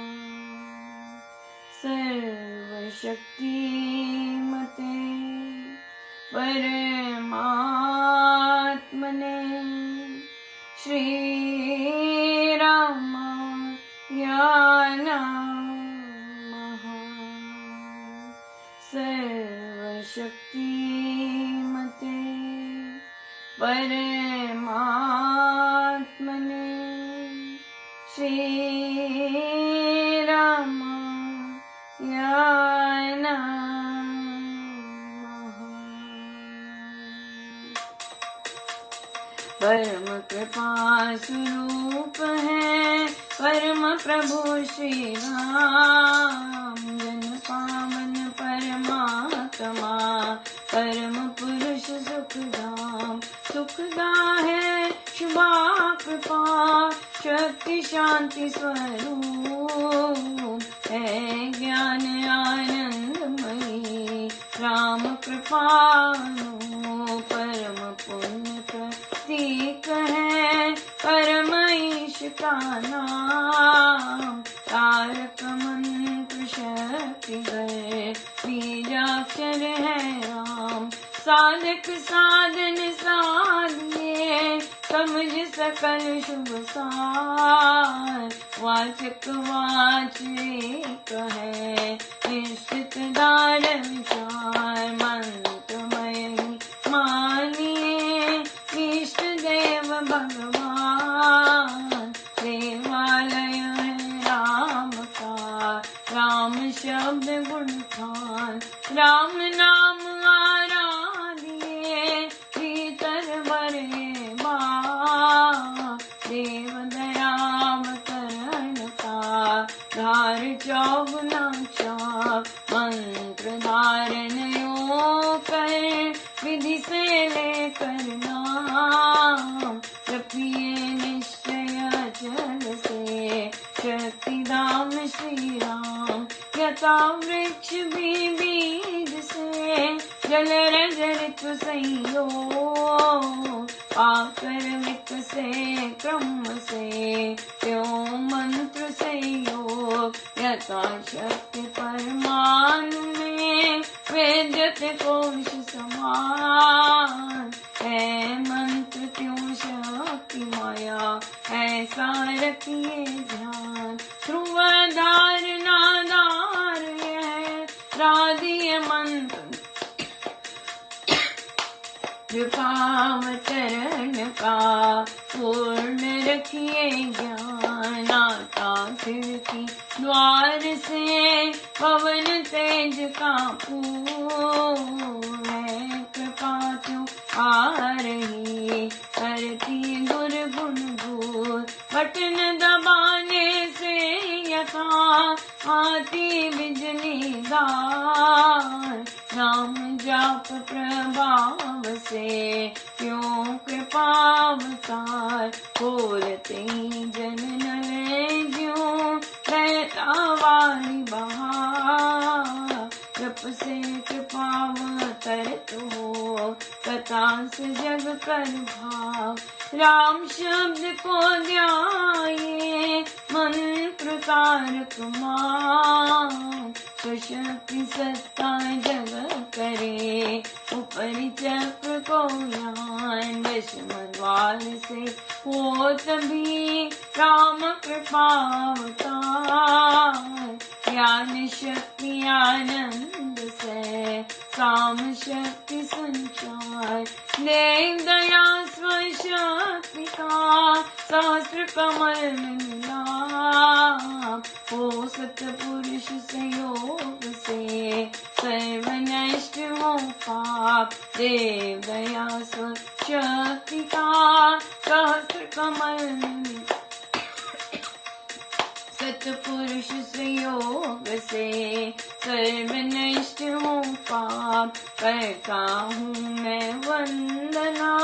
सर्वशक्तिमते परमात्मने श्रीरामाय नमः। सर्वशक्तिमते परमात्मने श्रीरामाय परम कृपा स्वरूप है परम प्रभु श्री राम। जन पावन परमात्मा परम पुरुष सुखदाम। सुखदा है शुभा कृपा शक्ति शांति स्वरूप है ज्ञान आनंदमयी राम कृपानु परम पुण्य प्रतीक है परम ईश का नाम। तारक मंत्र शक्ति गए बीजाक्षर है राम। साधक साधन साधिए समझ सकल शुभ सार। वाचक वाचिक है निश्चित दार विचार। मंत्रमय मानिए इष्ट देव भगवान। देवालय है राम का राम शब्द गुण खान। राम नाम आराधिए भीतर भरे बा। देव दयाम करण का धार चौगुना चाप। मंत्र धारण यो कर विधि से लेकर नाम। जपिए निश्चय जल से शक्ति धाम श्री राम। यथा वृक्ष भी बीज से जल रजत संयोग। आकर विकसे क्रम से त्यों मंत्र से योग। यथा शक्ति परमाणु में वेद्यत कोश समान। है मंत्र त्यों शक्ति माया ऐसा रखिए ध्यान। ध्रुव धार नादार है राधीय मंत्र कृपावतरण का पूर्ण रखिए ज्ञान। आता खिड़की द्वार से पवन तेज का पूर्ण है। कृपा क्यों आ रही करती दुर्गुण दूर। बटन दबाने से यथा आती बिजली दार। नाम जाप प्रभाव से क्यों कृपावतार। खोलते ही जन नले ज्यों रहता वाली बहार। जप से कृपावतरत हो कथा से जग कर भाव। राम शब्द को ध्याये मंत्र तारक मान। सुशक्ति सत्ता जग करे ऊपरी चक्र को ज्ञान। विषमद्वार से हो तभी राम कृपावतार। ज्ञान शक्ति आनंद से काम शक्ति संचार। देव दया स्वशक्ति का सहस्र कमल में मिला। हो सतपुरुष संयोग से सर्व नष्ट हो पाप। देव दया स्वशक्ति का सहस्र कमल में मिला। सतपुरुष संयोग से सर्व नष्ट हो पाप। करता हूँ मैं वंदना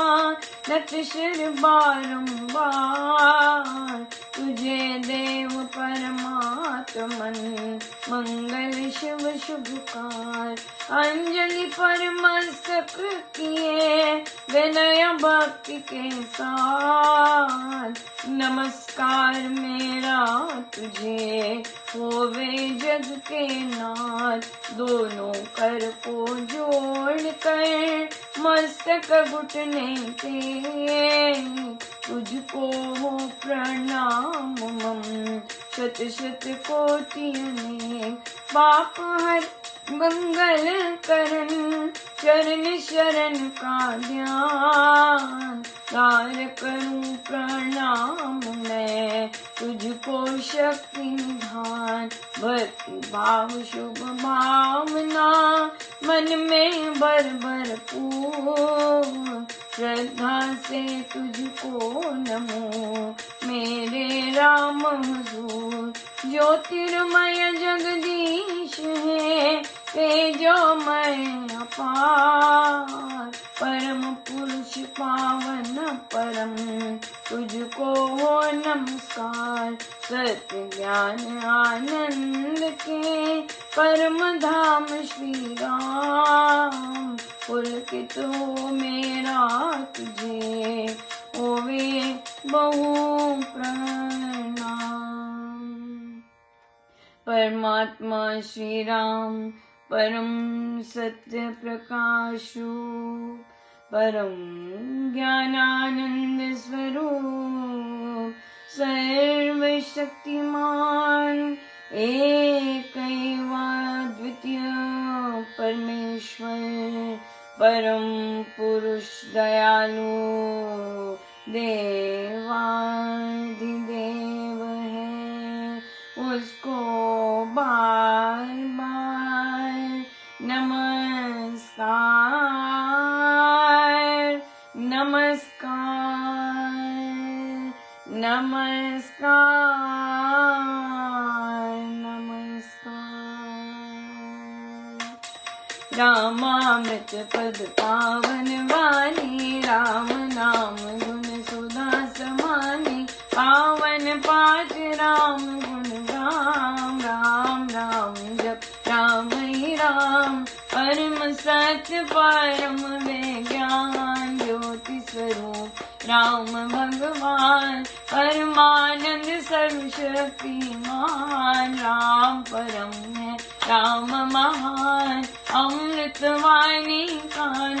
लत शिर बारंबार। तुझे देव परमात्मन मंगल शिव शुभकार। अंजलि पर मस्तक किए विनय भक्ति के साथ। नमस्कार मेरा तुझे होवे जग के नाथ। दोनों कर को जोड़ कर मस्तक घुटने पे तुझको हो प्रणाम मम शत शत कोटि अनेक। पाप हर मंगल करन चरण शरण का ध्यान। तार करूं प्रणाम मैं तुझको शक्ति निधान। भक्ति भाव शुभ भावना मन में भर भरपूर। श्रद्धा से तुझको नमो मेरे राम हुजूर। ज्योतिर्मय जगदीश है तेजोमय अपार, परम पुरुष पावन परम तुझको हो नमस्कार। सत्य ज्ञान आनंद के परम धाम श्री राम, पुलकित हो मेरा तुझे होवे बहु प्रणाम। परमात्मा श्री राम परम सत्य प्रकाशु, परम ज्ञानानंद स्वरूप, सर्वशक्तिमान एकैवा द्वितीय परमेश्वर, परम पुरुष दयालु देवाधिदेव है। उसको बार बार नमस्कार नमस्कार नमस्कार नमस्कार। रामामृत पद पावन वाणी, राम नाम गुण सुधा समानी, पावन पाठ राम गुण राम, राम राम जप राम ही राम, परम सत्य परम विज्ञान, ज्योति स्वरूप राम भगवान, परमानंद सर्वशक्तिमान, राम परम है राम महान। अमृतवाणी कान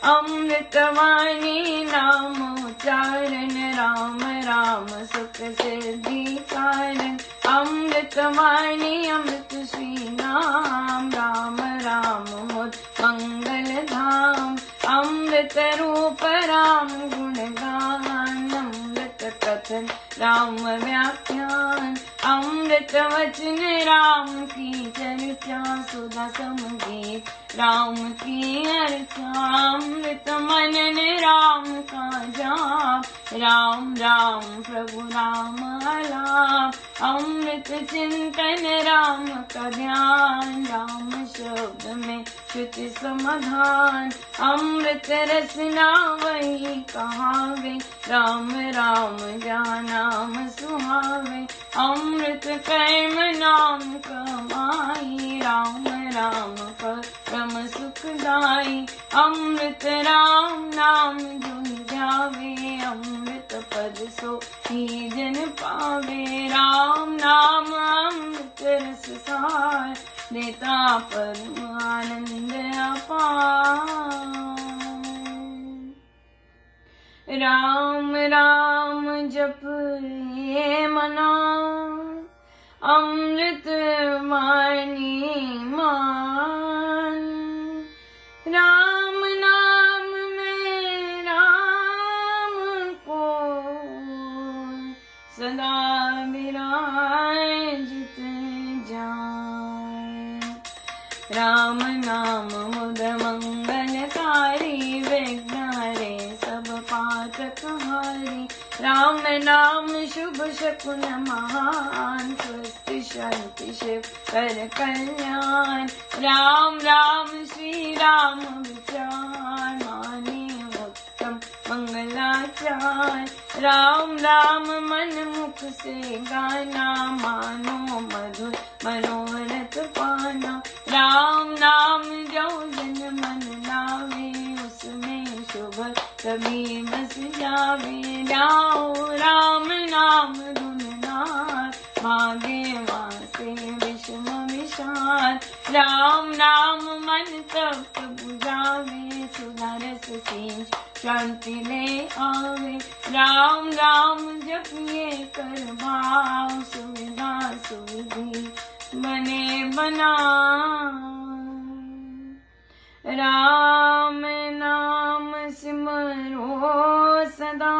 अमृतवाणी नाम उच्चारण, राम राम सुख सिद्धि कारण, अमृतवाणी अमृत श्री नाम, राम राम मुद मंगल धाम, अमृत रूप राम गुणगान, अमृत कथन राम व्याख्यान, अमृत वचन राम की चर्चा, सुधा समगीत राम की अर्चा, अमृत मनन राम का जाप, राम राम प्रभु राम आलाप, अमृत चिंतन राम का ध्यान, राम शब्द में श्रुति समाधान, अमृत रसना वही कहावे, राम राम जहाँ नाम सुहावे, अमृत कर्म नाम कमाई, राम राम परम सुखदाई, अमृत राम नाम जो जावे, अमृत पद सो ही जन पावे, राम नाम अमृत रस सार, देता परम आनंद अपार। राम राम जप ये मना, अमृत वाणी मान, राम नाम में राम को सदा विराजित जाए। राम नाम मुद मंगलकारी, विघ्नारे सब पातक हारी, राम नाम शुभ शकुन महान, स्वस्ति शांति शिव कर कल्याण, राम राम श्री राम विचार, माने उत्तम मंगलाचार, राम राम मन मुख से गाना, मानो मधुर मनोरथ पाना, राम नाम जो जन मन लावे, उसमें शुभ कभी बस जावे, जाओ राम नाम गुणनार, भागे वासे विषम विशाल, राम नाम मन तप्त बुझावे, सुधा रस सींच शांति ले आवे, राम राम जपिए कर भाव, सुविधा सुविधि बने बना, राम नाम सिमरो सदा,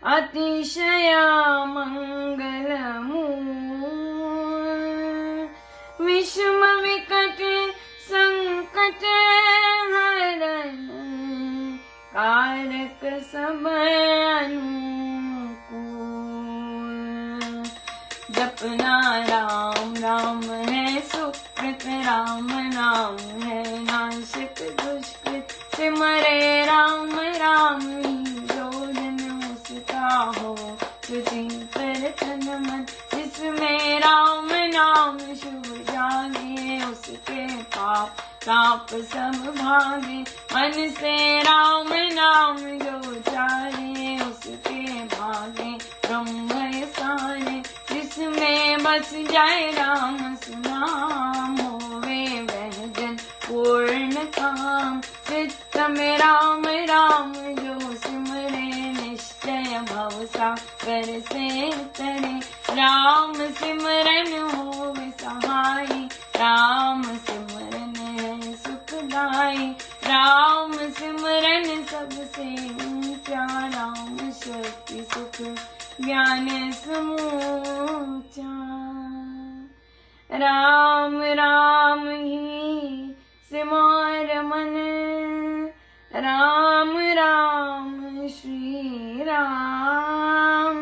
अतिशय मंगल मूल, विषम विकट संकट हरण, कारक समय अनुकूल। जपना राम राम है सुकृत, राम नाम है नाशक दुष्कृत। सिमरे राम राम ही जो जन उसका हो, जो चिंतन तन मन जिसमें राम नाम शुभ जागे। उसके पाप ताप सब भागे, मन से राम नाम जो चाहे। उसके भागे ब्रह्म सारे, जिसमें बस जाए राम सुनाम। होवे वह जन पूर्ण काम, चित्त में राम राम जो सिमरे। निश्चय भव सागर से तरे, राम सिमरन होवे सहाय। राम सिमरन है सुखदाई, राम सिमरन सबसे ऊंचा। राम शक्ति सुख ज्ञान समूचा। राम राम ही सिमर मन, राम राम श्री राम।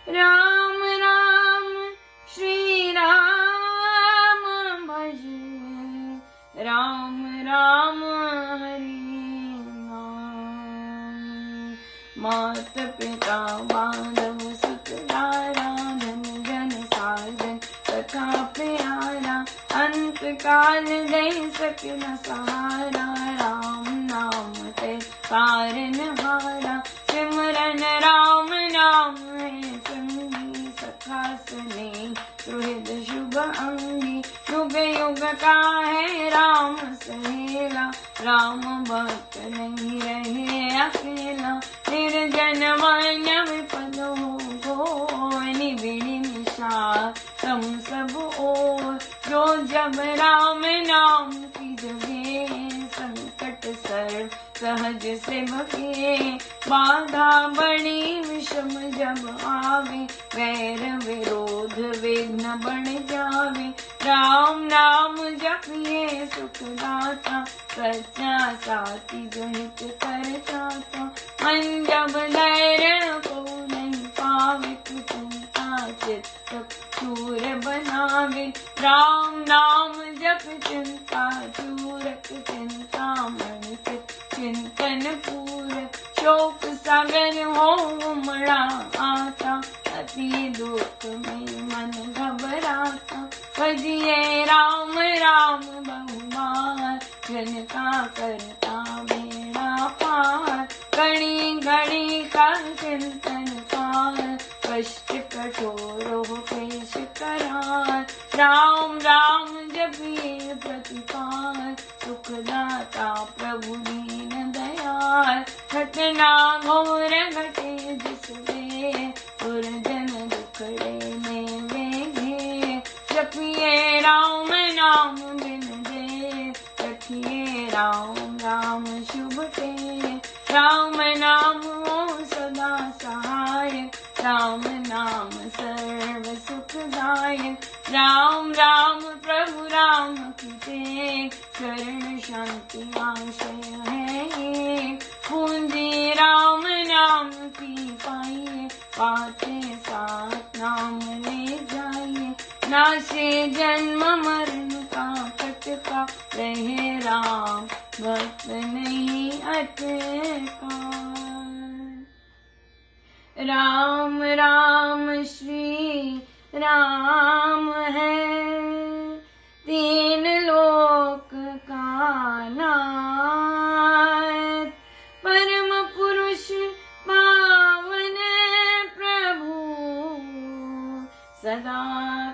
राम राम श्री राम भज, राम राम हरि नाम। मात पिता बांधव सुत दारा, धन जन साजन तथा प्यारा। अंत काल दे सके न सहारा, राम नाम ते कारण हारा। सिमरन राम नाम है संगी, सखा सने सुहृद शुभ अंगी। युग युग का है राम सहेला, राम भक्त नहीं रहे अकेला। निर्जन वन विपद हो घोर, निबिड़ निशाचर तुम सब ओर। जो जब राम नाम की जगे, संकट सर्व सहज से भगे। बाधा बड़ी विषम जब आवे, वैर विरोध विघ्न बढ़ जावे। राम नाम जपिए सुखदाता, सच्चा साथी जो हित कर चाहता। मन जब धैर्य को नहीं पावे, चिंता चित्त चूर बनावे। राम नाम जप चिंता चूरक, चिंता मन चिंतन पूरक। शोक सागर हो उमड़ा आता, अति दुख में मन घबराता। भजिए राम राम बहुबार, जन का करता बेड़ा पार। घड़ी घड़ी का चिंतन काल, कष्ट कठोर हो क्लेश करार। राम राम जपिए प्रतिपाल, सुखदाता प्रभु दीन दयाल। घटना घोर घटे जिस दे, दुर्जन दुखड़े में वेगे। जपिए राम नाम बिन दे, रखिए राम राम शुभ के। राम नाम हो सदा सहायक, राम नाम सर्व सुखदायक। राम राम प्रभु राम की टेक, शरण शांति आश्रय है एक। पूंजी राम नाम की पाइए, पाते साथ नाम ले जाइए। नाशे जन्म मरण का कटका, रहे राम भक्त नहीं अटका। राम राम श्री राम है, तीन लोक का नायक। परम पुरुष पावन प्रभु, सदा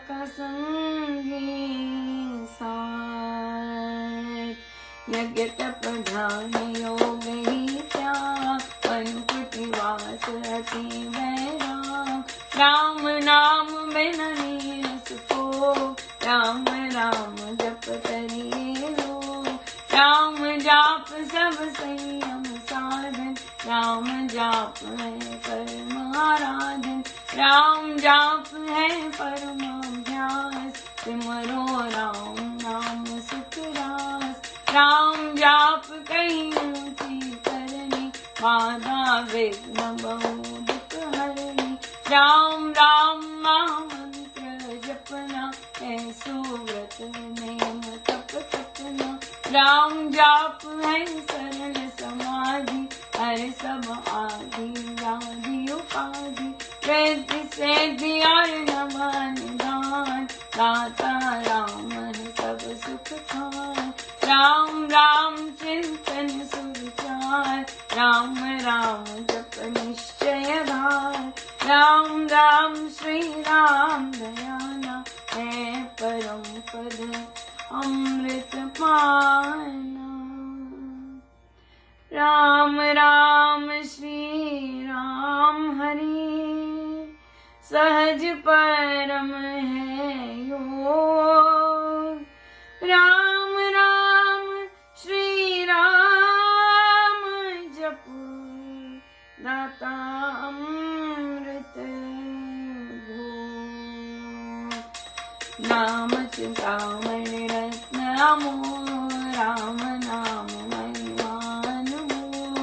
का संगी साथ। यज्ञ तप ध्यान योग ही त्याग, अनुपतिवास अति वैराग। राम नाम बिन नीरस को, राम राम जप करिए लोग। राम जाप सब संयम साधन, राम जाप है परम आराधन। राम जाप है परम अभ्यास, सिमरो राम नाम सुख रास। राम जाप कहीं ऊंची कर बाधा विघ्न बहु दुख हरणी। राम राम महामंत्र जपना है सुव्रत नियम तप तपना। राम जाप है सरल समाधि हर सब आदि व्याधि उपाधि। वृद्धि सिद्धि और नव निदान दाता राम है सब सुख खान। राम राम चिंतन सुविचार राम राम जप निश्चय धार। राम राम श्री राम दयाना है परम पद अमृत पाना। राम राम श्री राम हरि सहज परम है योग। राम राम श्री राम जप दाता अमृत भोग। नाम चिंतामणि रत्न अमोघ राम नाम महिमान मोह।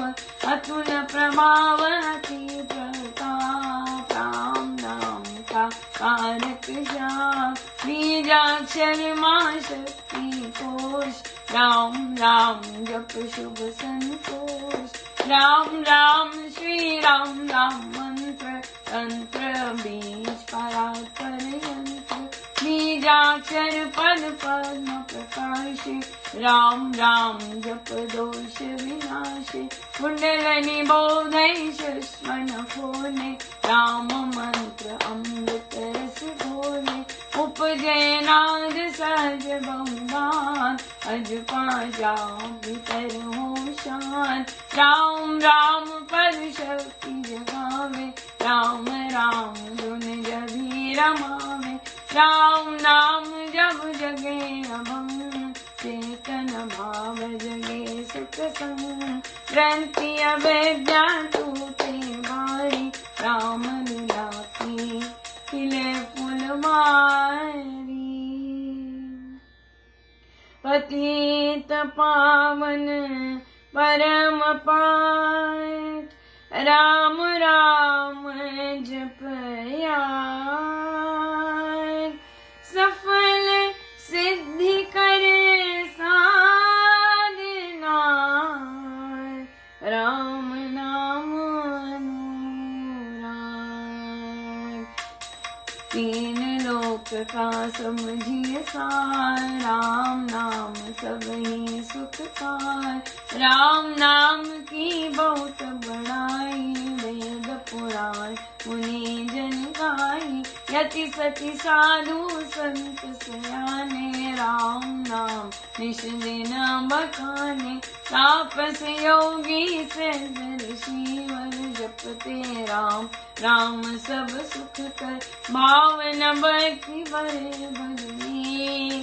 अतुल प्रभाव अति प्रताप राम नाम का कारक जाप। बीजाक्षर मां शक्ति कोश राम राम जप शुभ संतोष। राम राम श्री राम राम मंत्र तंत्र बीज परात्पर यंत्र। बीजाक्षर पद पद्म प्रकाश राम राम जप दोष विनाश। कुंडलनि बोधै सुष्मन फोने राम मंत्र अमृत रस घोले। उपजे नाद सहज बहुमान अज पाजा भीतर हो शान। राम राम पद शक्ति जगावे राम राम गुण जभी रमावे। राम नाम जब जगे अभंग चेतन भाव जगे सुख संग। ग्रंथि अवेद्या टूटे बारी राम लीला की खिले फुलवारी। पतित पावन परम पाठ राम राम जपया। सफल सिद्धि करे साधना राम नाम अनुराग। तीन लोक का समझिए सार राम नाम सब ही सुखकार। राम नाम की बहुत बड़ाई वेद पुराण मुनि जन गाई। यति सति साधु संत सयाने राम नाम निश दिन बखाने। तापस योगी सिद्ध ऋषि वर जपते राम राम सब सुख कर। भावन भक्ति भरे भजनी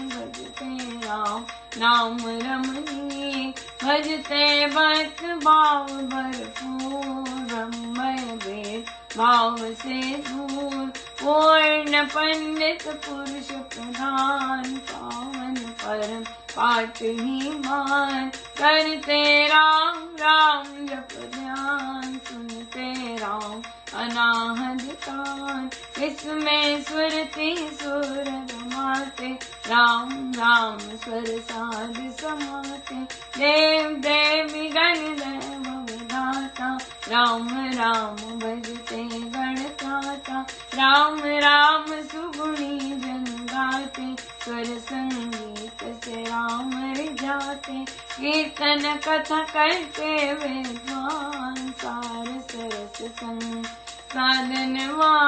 भजते राम नाम रमणी। भजते भक्त भाव भरपूर ब्रह्म वेद भाव से दूर। पूर्ण पंडित पुरुष प्रधान पावन परम पाठ ही मान। करते राम राम जप ध्यान सुनते राम अनाहद तान। इसमें सुरति सुर रमाते राम राम स्वर साध समाते। देव देवी गण देव विधाता राम राम भजते गणत्राता। राम राम सुगुणी जन गाते स्वर संगीत से राम रिझाते। कीर्तन कथा करते विद्वान सार सरस संग साधनवान।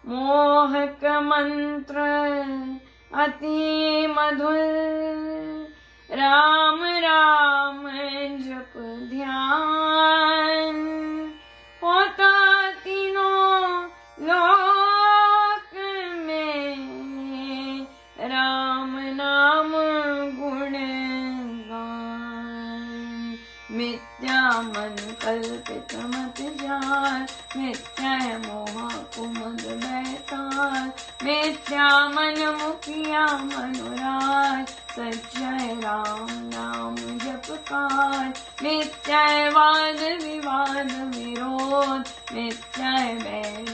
मोहक मंत्र अति मधुर राम राम जप ध्यान। होता तीनों लोक में राम नाम गुण गान। मिथ्या मन कल्पित मत जान। मिथ्या मोह कुमद बैताल। मिथ्या मन मुखिया मनोराज। सच्चा राम नाम जप उपकार। नित्य है वाद विवाद विरोध, नित्य है बैर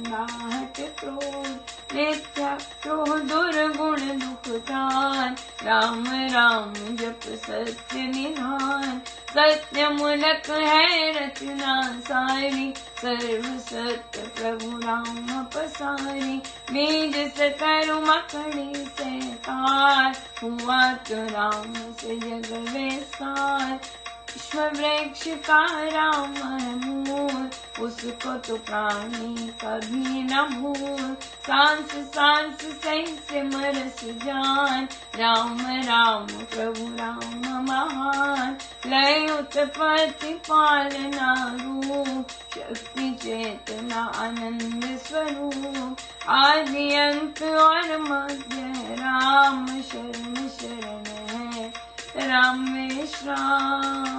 नाहट क्रोध, नित्य क्रोध दुर्गुण दुख कान। राम राम जप सत्य निधान, सत्य मूलक है रचना सारी। सर्व सत्य प्रभु राम पसारी, बीज से करु मकड़ी से तार। हुआ तो राम से जग विस्तार, विश्व वृक्ष का राम है मूल। उसको तो प्राणी कभी न भूल, सांस सांस से सिमरस जान। राम राम प्रभु राम महान, लय उत्पत्ति पालना रूप। शक्ति चेतना आनंद स्वरूप, आदि अंत और मध्य राम। शरण शरण है राम विश्राम।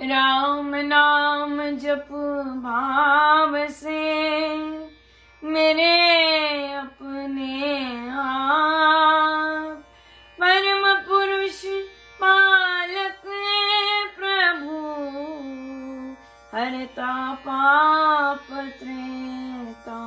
राम नाम जप भाव से, मेरे अपने आप। परम पुरुष पालक प्रभु, हरता पाप त्रेता।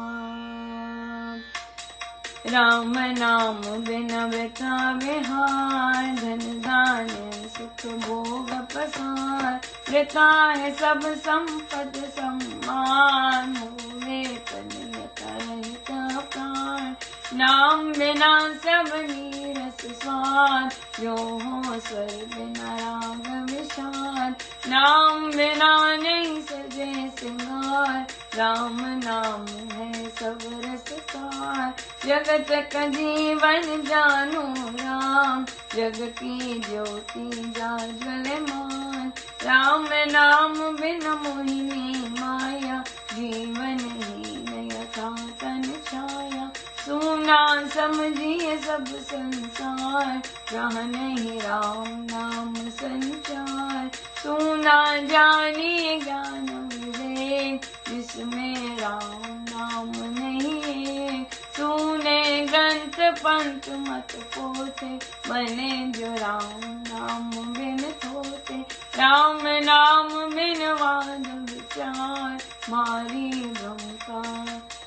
राम नाम बिन व्यथा विहार, धन दान सुख भोग पसार। वृथा है सब संपद सम्मान, मोहे तनियत रहित प्राण। नाम बिना सब नीरस स्वाद, जो हो स्वर बिना राग विषाद। नाम बिना नहीं सजे सिंगार, राम नाम है सब रस सार। जगत का जीवन जानो राम, जग की ज्योति जाज्वलमान। राम नाम बिन मोहिनी माया, जीवन हीन यथा तन छाया। सुना समझिए सब संसार, जहाँ नहीं राम नाम संचार। सुना जानिए ज्ञान विवेक, जिसमें राम नाम नहीं। सुने ग्रंथ पंथ मत पोते, बने जो राम नाम बिन थोते। राम नाम बिन वाद विचार, मारी भ्रम का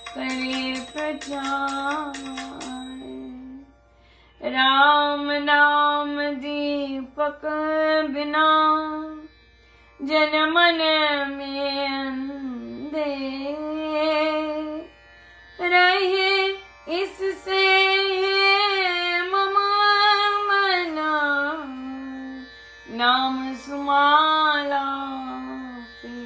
करे प्रचार। राम नाम दीपक बिना, जन मन में अंधेर रहे। इससे ममा मना, नाम सुमाला पे।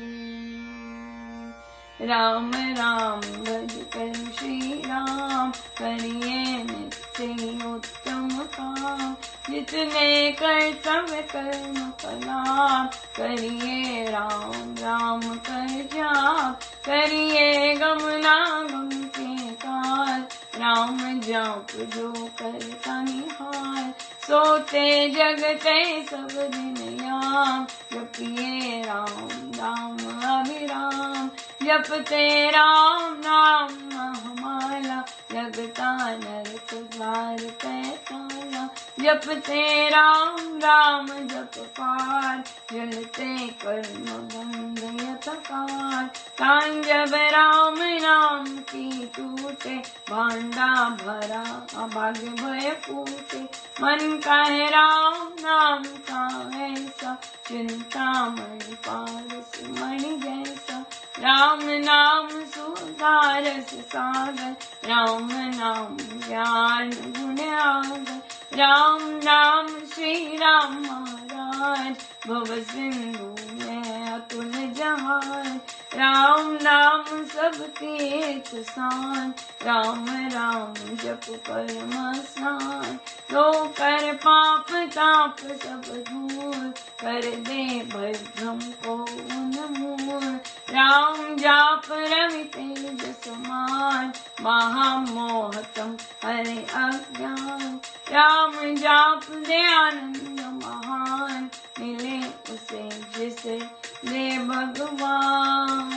राम राम भज कर श्री राम, करिए नित्य उत्तम काम। जितने कर्तव्य कर्म कलाम, करिए राम राम कर जाप। करिए गमना गम के काल, राम जाप जो करता निहाल। सोते जगते सब दिन याम, जपिए राम राम अभिराम। जपते राम नाम महमाला, लगता नरक द्वार पे ताला। जपते राम राम जप पार, जलते कर्म बंध यथकार। कान जब राम नाम की टूटे, भांडा भरा अभाग्य भय फूटे। मन का है राम नाम का ऐसा, चिंता मणि पारस मणि जैसा। राम नाम सुधारस सागर, राम नाम ज्ञान गुण आगर। राम नाम श्री राम महाराज, भव सिंधु में अतुल जहाज। राम नाम सब तीर्थ सान, राम राम जप परम आसान। तो कर पाप ताप सब दूर, कर दे भ्रम को उन्मूल। राम जाप रवि तेज समान, महामोहतम हरे अज्ञान। राम जाप दे आनंद महान, मिले उसे जिसे दे भगवान।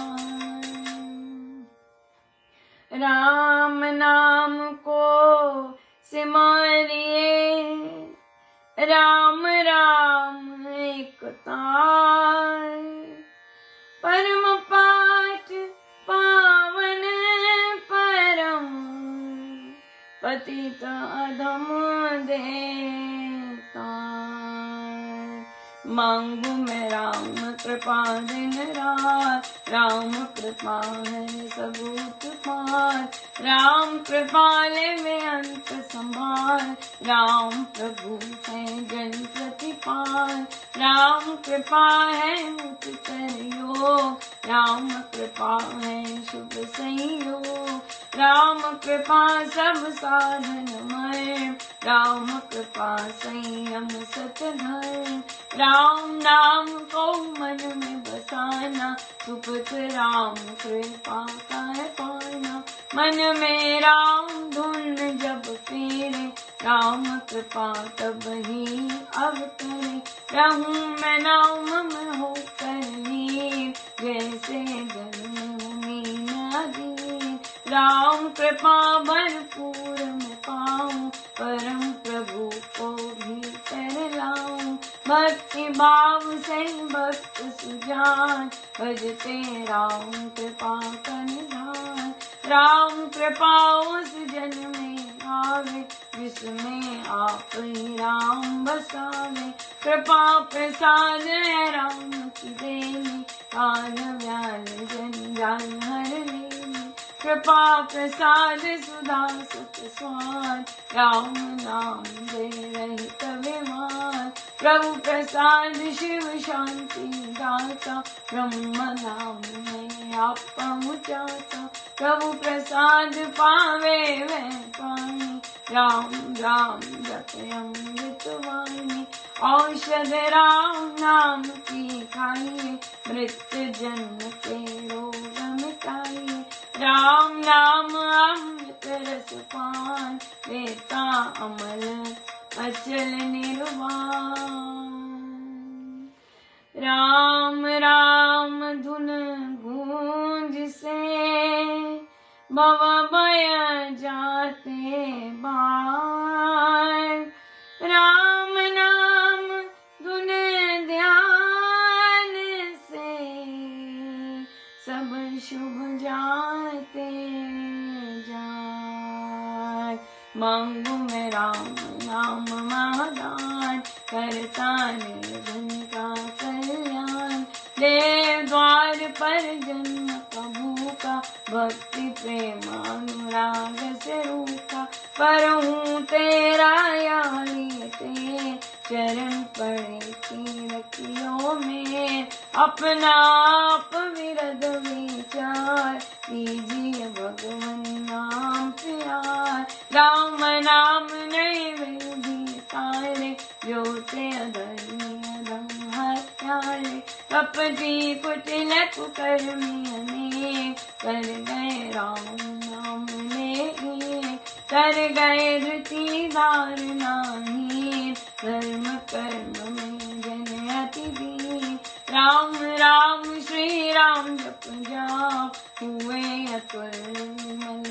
राम नाम को सिमरिए, राम राम अवतार। परम पाठ पावन परम पतित अधम देता। मांगू मैं राम कृपा दिन रात, राम कृपा है सब उत्पात। राम कृपाले में अंत संभाल, राम प्रभु है जन प्रतिपाल। राम कृपा है उच्चतर योग, राम कृपा है शुभ संयोग। राम कृपा सब साधनमय, राम कृपा संयम सत धर्म। राम नाम को मन में बसाना, सुपथ राम कृपा का है पाना। मन में राम धुन जब फेरे, राम कृपा तब ही अवतरे। रहूं मैं नाम में होकर लीन, जैसे जल में भूमि नदी। राम कृपा भरपूर मैं पाऊं, परम प्रभु को भी कर लाऊं। भक्ति भाव से भक्त सुजान, भजते राम कृपा का निधान। राम कृपा उस जन में आवे, जिसमें आप ही राम बसावे। कृपा प्रसाद है राम की देनी, काल व्याल जंजाल हर लेनी। कृपा प्रसाद सुधा सुख स्वाद, राम नाम दे रहित विवाद। प्रभु प्रसाद शिव शांति दाता, ब्रह्म नाम में आप पहुँचाता। प्रभु प्रसाद पावे वह पानी, राम राम जपे अमृत वाणी। औषध राम नाम की खाइए, मृत्यु जन्म के रोग मिटाइए। राम नाम अमृत रस पान, देता अमल अचल निर्वाण। राम राम धुन गूंज से, भव भय जाते बार। राम नाम धुन ध्यान से, सब शुभ जाते जाए। मांगू मैं राम नाम महादान, करता निर्धन का कल्याण। देव द्वार पर जन्म प्रभु का, भक्ति प्रेम अनुराग से रूखा। पर हूँ तेरा याली ते, चरण पड़े की रखियों में। अपना आप विरद विचार, कीजिए भगवन नाम प्यार। राम नाम नैवेद्य तारे, जो ते अधर्मी अधम हत्यारे। कपटी कुटिल कुकर्मी अनेक, कर गए राम नाम में। कर गए धृति धारणाहीन, धर्म कर्म में जन अति दीन। राम राम श्री राम जप जाप, हुए अतुल मन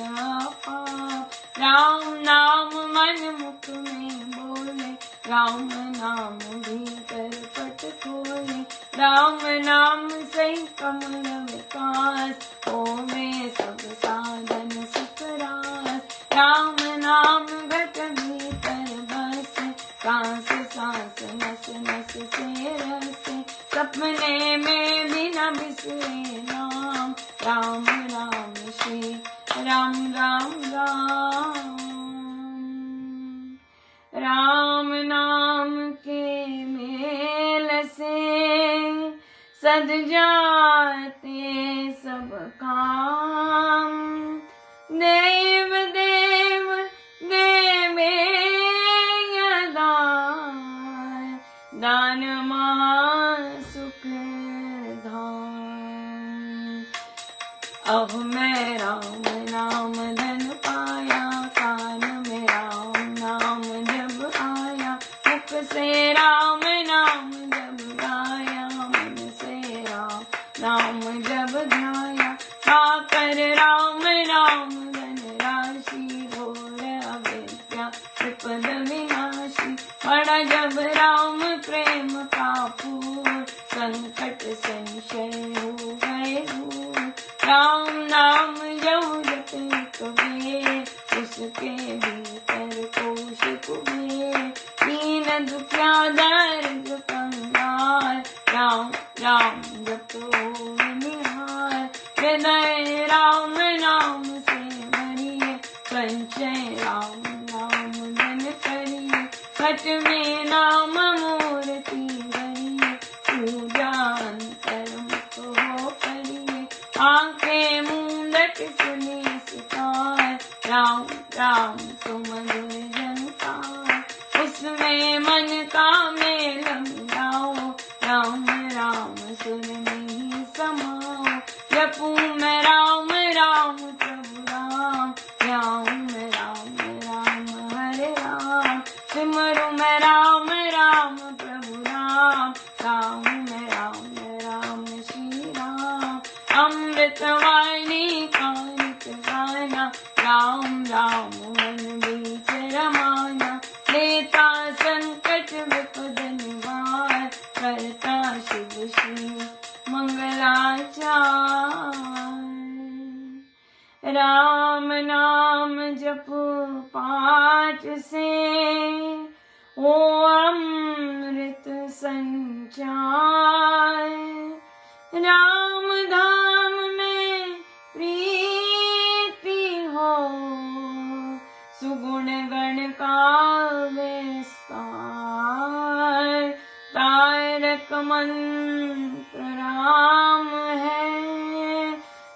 पाप। राम नाम मन मुख में बोले, राम नाम भीतर पट खोले। राम नाम से कमल विकास, होवे सब साधन सुख रास। राम नाम घट भीतर बस, सांस सांस नस नस से रस। सपने में भी न बिसरे नाम, राम राम श्री राम राम राम। राम नाम के मेल से, सद जाते सब काम। देव देव देवे दान, दान महासुख धाम। अब मैं राम नाम धन पाया, कान में राम नाम जब आया। मुख से राम नाम जब गाया, मन से राम नाम जब ध्याया। पाकर राम नाम धन राशि, घोर अविद्या विपद विनाशी। बड़ा जब जब राम प्रेम का पूर, संकट संशय हो गए दूर। राम नाम जो जपे कबीर, उसके भीतर कोश कुबेर। दीन दुखिया दर्द कंगाल, राम राम जपो निहार। हृदय राम नाम से भरिए, संचय राम नाम धन करिए। घट में नाम मूर्ति भरिए, पूजा अंतर मुख हो करिए। आंखें मूंदट सुने सितार, राम राम सुमधुर झंकार। उसमें मन का मेल मिलाओ, राम राम सुर में समाओ। जपू मैं राम राम प्रभु राम, राम राम राम हरे राम। सिमरू मैं राम राम प्रभु राम, राम राम राम श्री राम। अमृत वाणी कानिक गाना, राम राम मन बीच रमाना। लेता संकट विपद निवार, करता शिव श्री मंगलाचार। राम नाम जप पाठ से ओ अमृत संचार। राम धाम में प्रीति हो, सुगुण गण का विस्तार। तारक मंत्र राम है,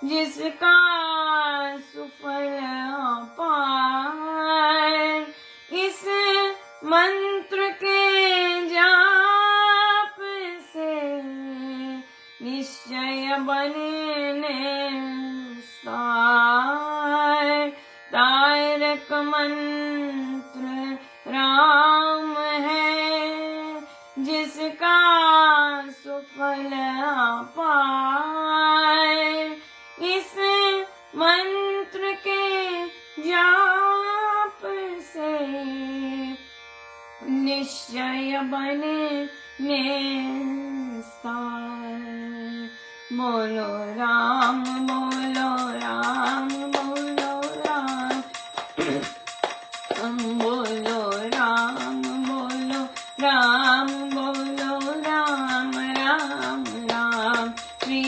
जिसका सुफल अपार। इस मंत्र के जाप से निश्चय बने सार। तारक मंत्र राम है, जिसका सुफल अपार। इस मंत्र के जाप से निश्चय बने निस्तार। बोलो राम बोलो राम बोलो राम, बोलो राम बोलो राम बोलो राम। राम राम श्री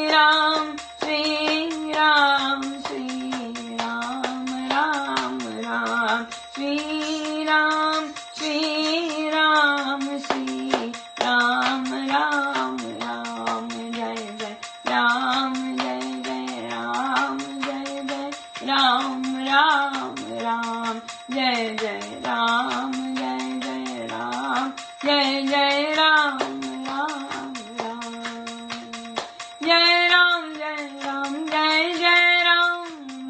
राम श्री राम श्री राम। राम राम श्री राम श्री राम श्री राम। राम राम जय जय राम जय जय राम जय जय राम। राम राम जय जय राम जय जय राम जय जय राम। राम राम जय राम जय राम जय जय राम।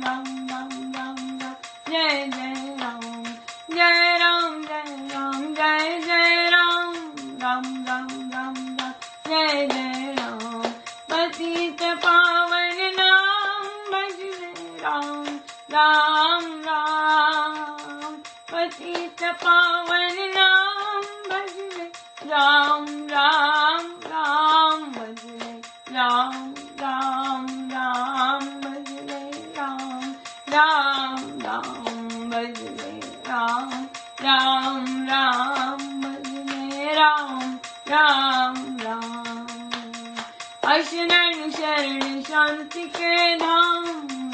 राम राम राम राम जय जय राम। जय राम जय राम जय जय राम। राम राम राम राम जय जय राम। पतित पावन नाम भजले राम, राम राम। पतित पावन नाम भजले राम, राम राम भजले राम, राम राम भजले राम। राम राम भजले राम, राम राम भजले राम। राम राम अशरण शरण शांति के धाम,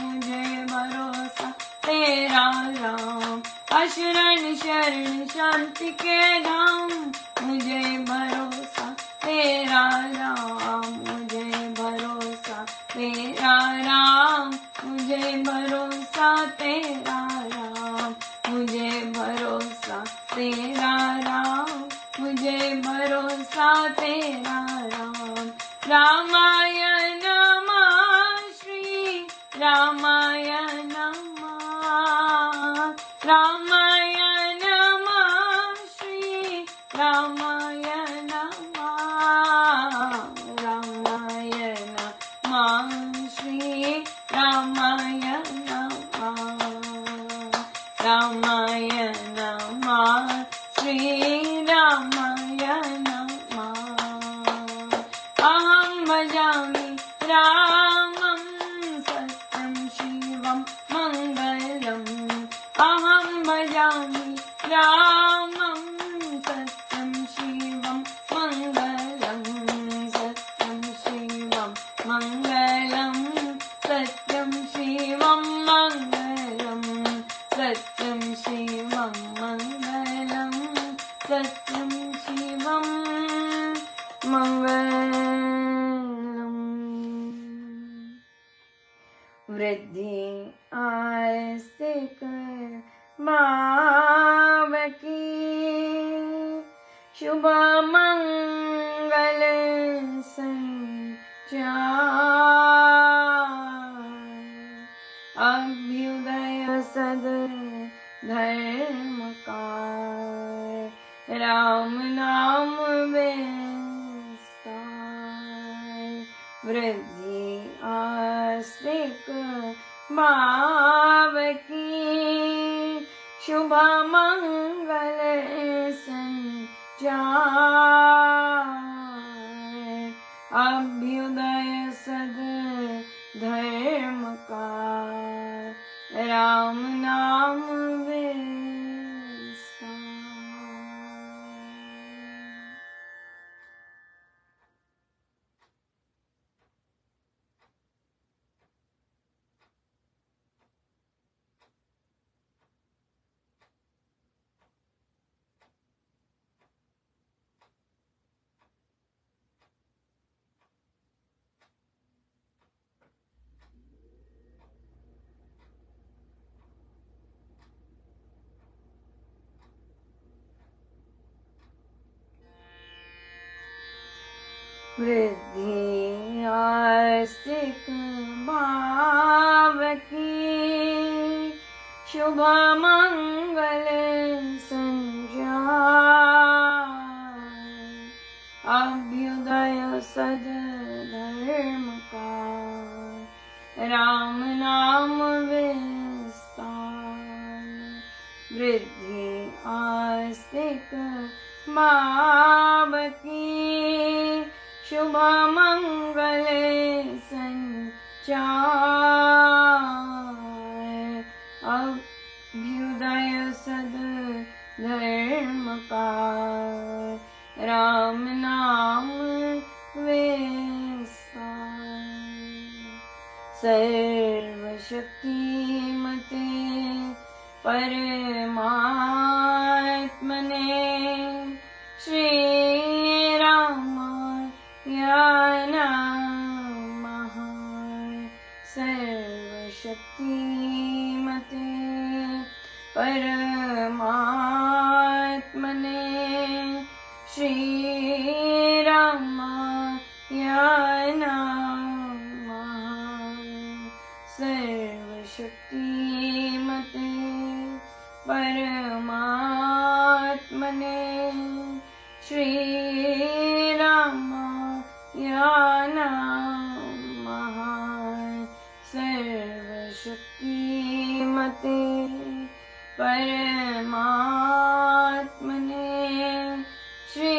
मुझे भरोसा तेरा राम। अशरण शरण शांति के धाम, मुझे भरोसा तेरा राम। मुझे भरोसा तेरा राम, मुझे भरोसा तेरा राम। मुझे भरोसा तेरा राम, मुझे भरोसा तेरा राम। रामाय नमः श्री रामाय नमः। रामाय नमः श्री रामाय नमः। रामाय नमः श्री रामाय नमः। रामाय नमः श्री राम सत्यं शिवं मंगलम्। वृद्धि आस्ते भावकी शुभ मंगल संचार। अभ्युदय सद धर्म का राम नाम विस्तार। वृद्धि आस्तिक भाव की शुभ मंगल संचार। अभ्युदय सद धर्म का राम नाम विस्तार। वृद्धि आस्तिक भाव की शुभ मंगल संचार। अभ्युदय सद धर्म का राम नाम विस्तार। वृद्धि आस्तिक भाव की शुभ मंगल संचार। अभ्युदय सद धर्म का राम नाम विस्तार। सर्वशक्तिमते परमात्मने श्री नमः। सर्वशक्तिमते परमात्मने श्री रामाय नमः। सर्वशक्तिमते परमात्मने श्री नमः। सर्वशक्तिमते परमात्मने श्री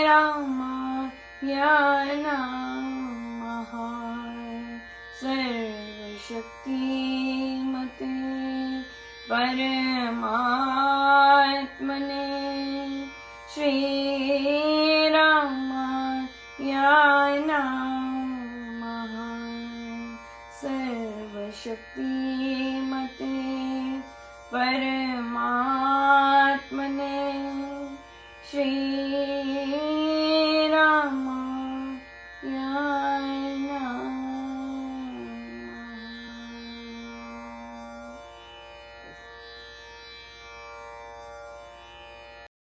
रामाय नमः। सर्वशक्तिमते परमात्मने श्री नमः। सर्वशक्तिमते परमात्मने श्री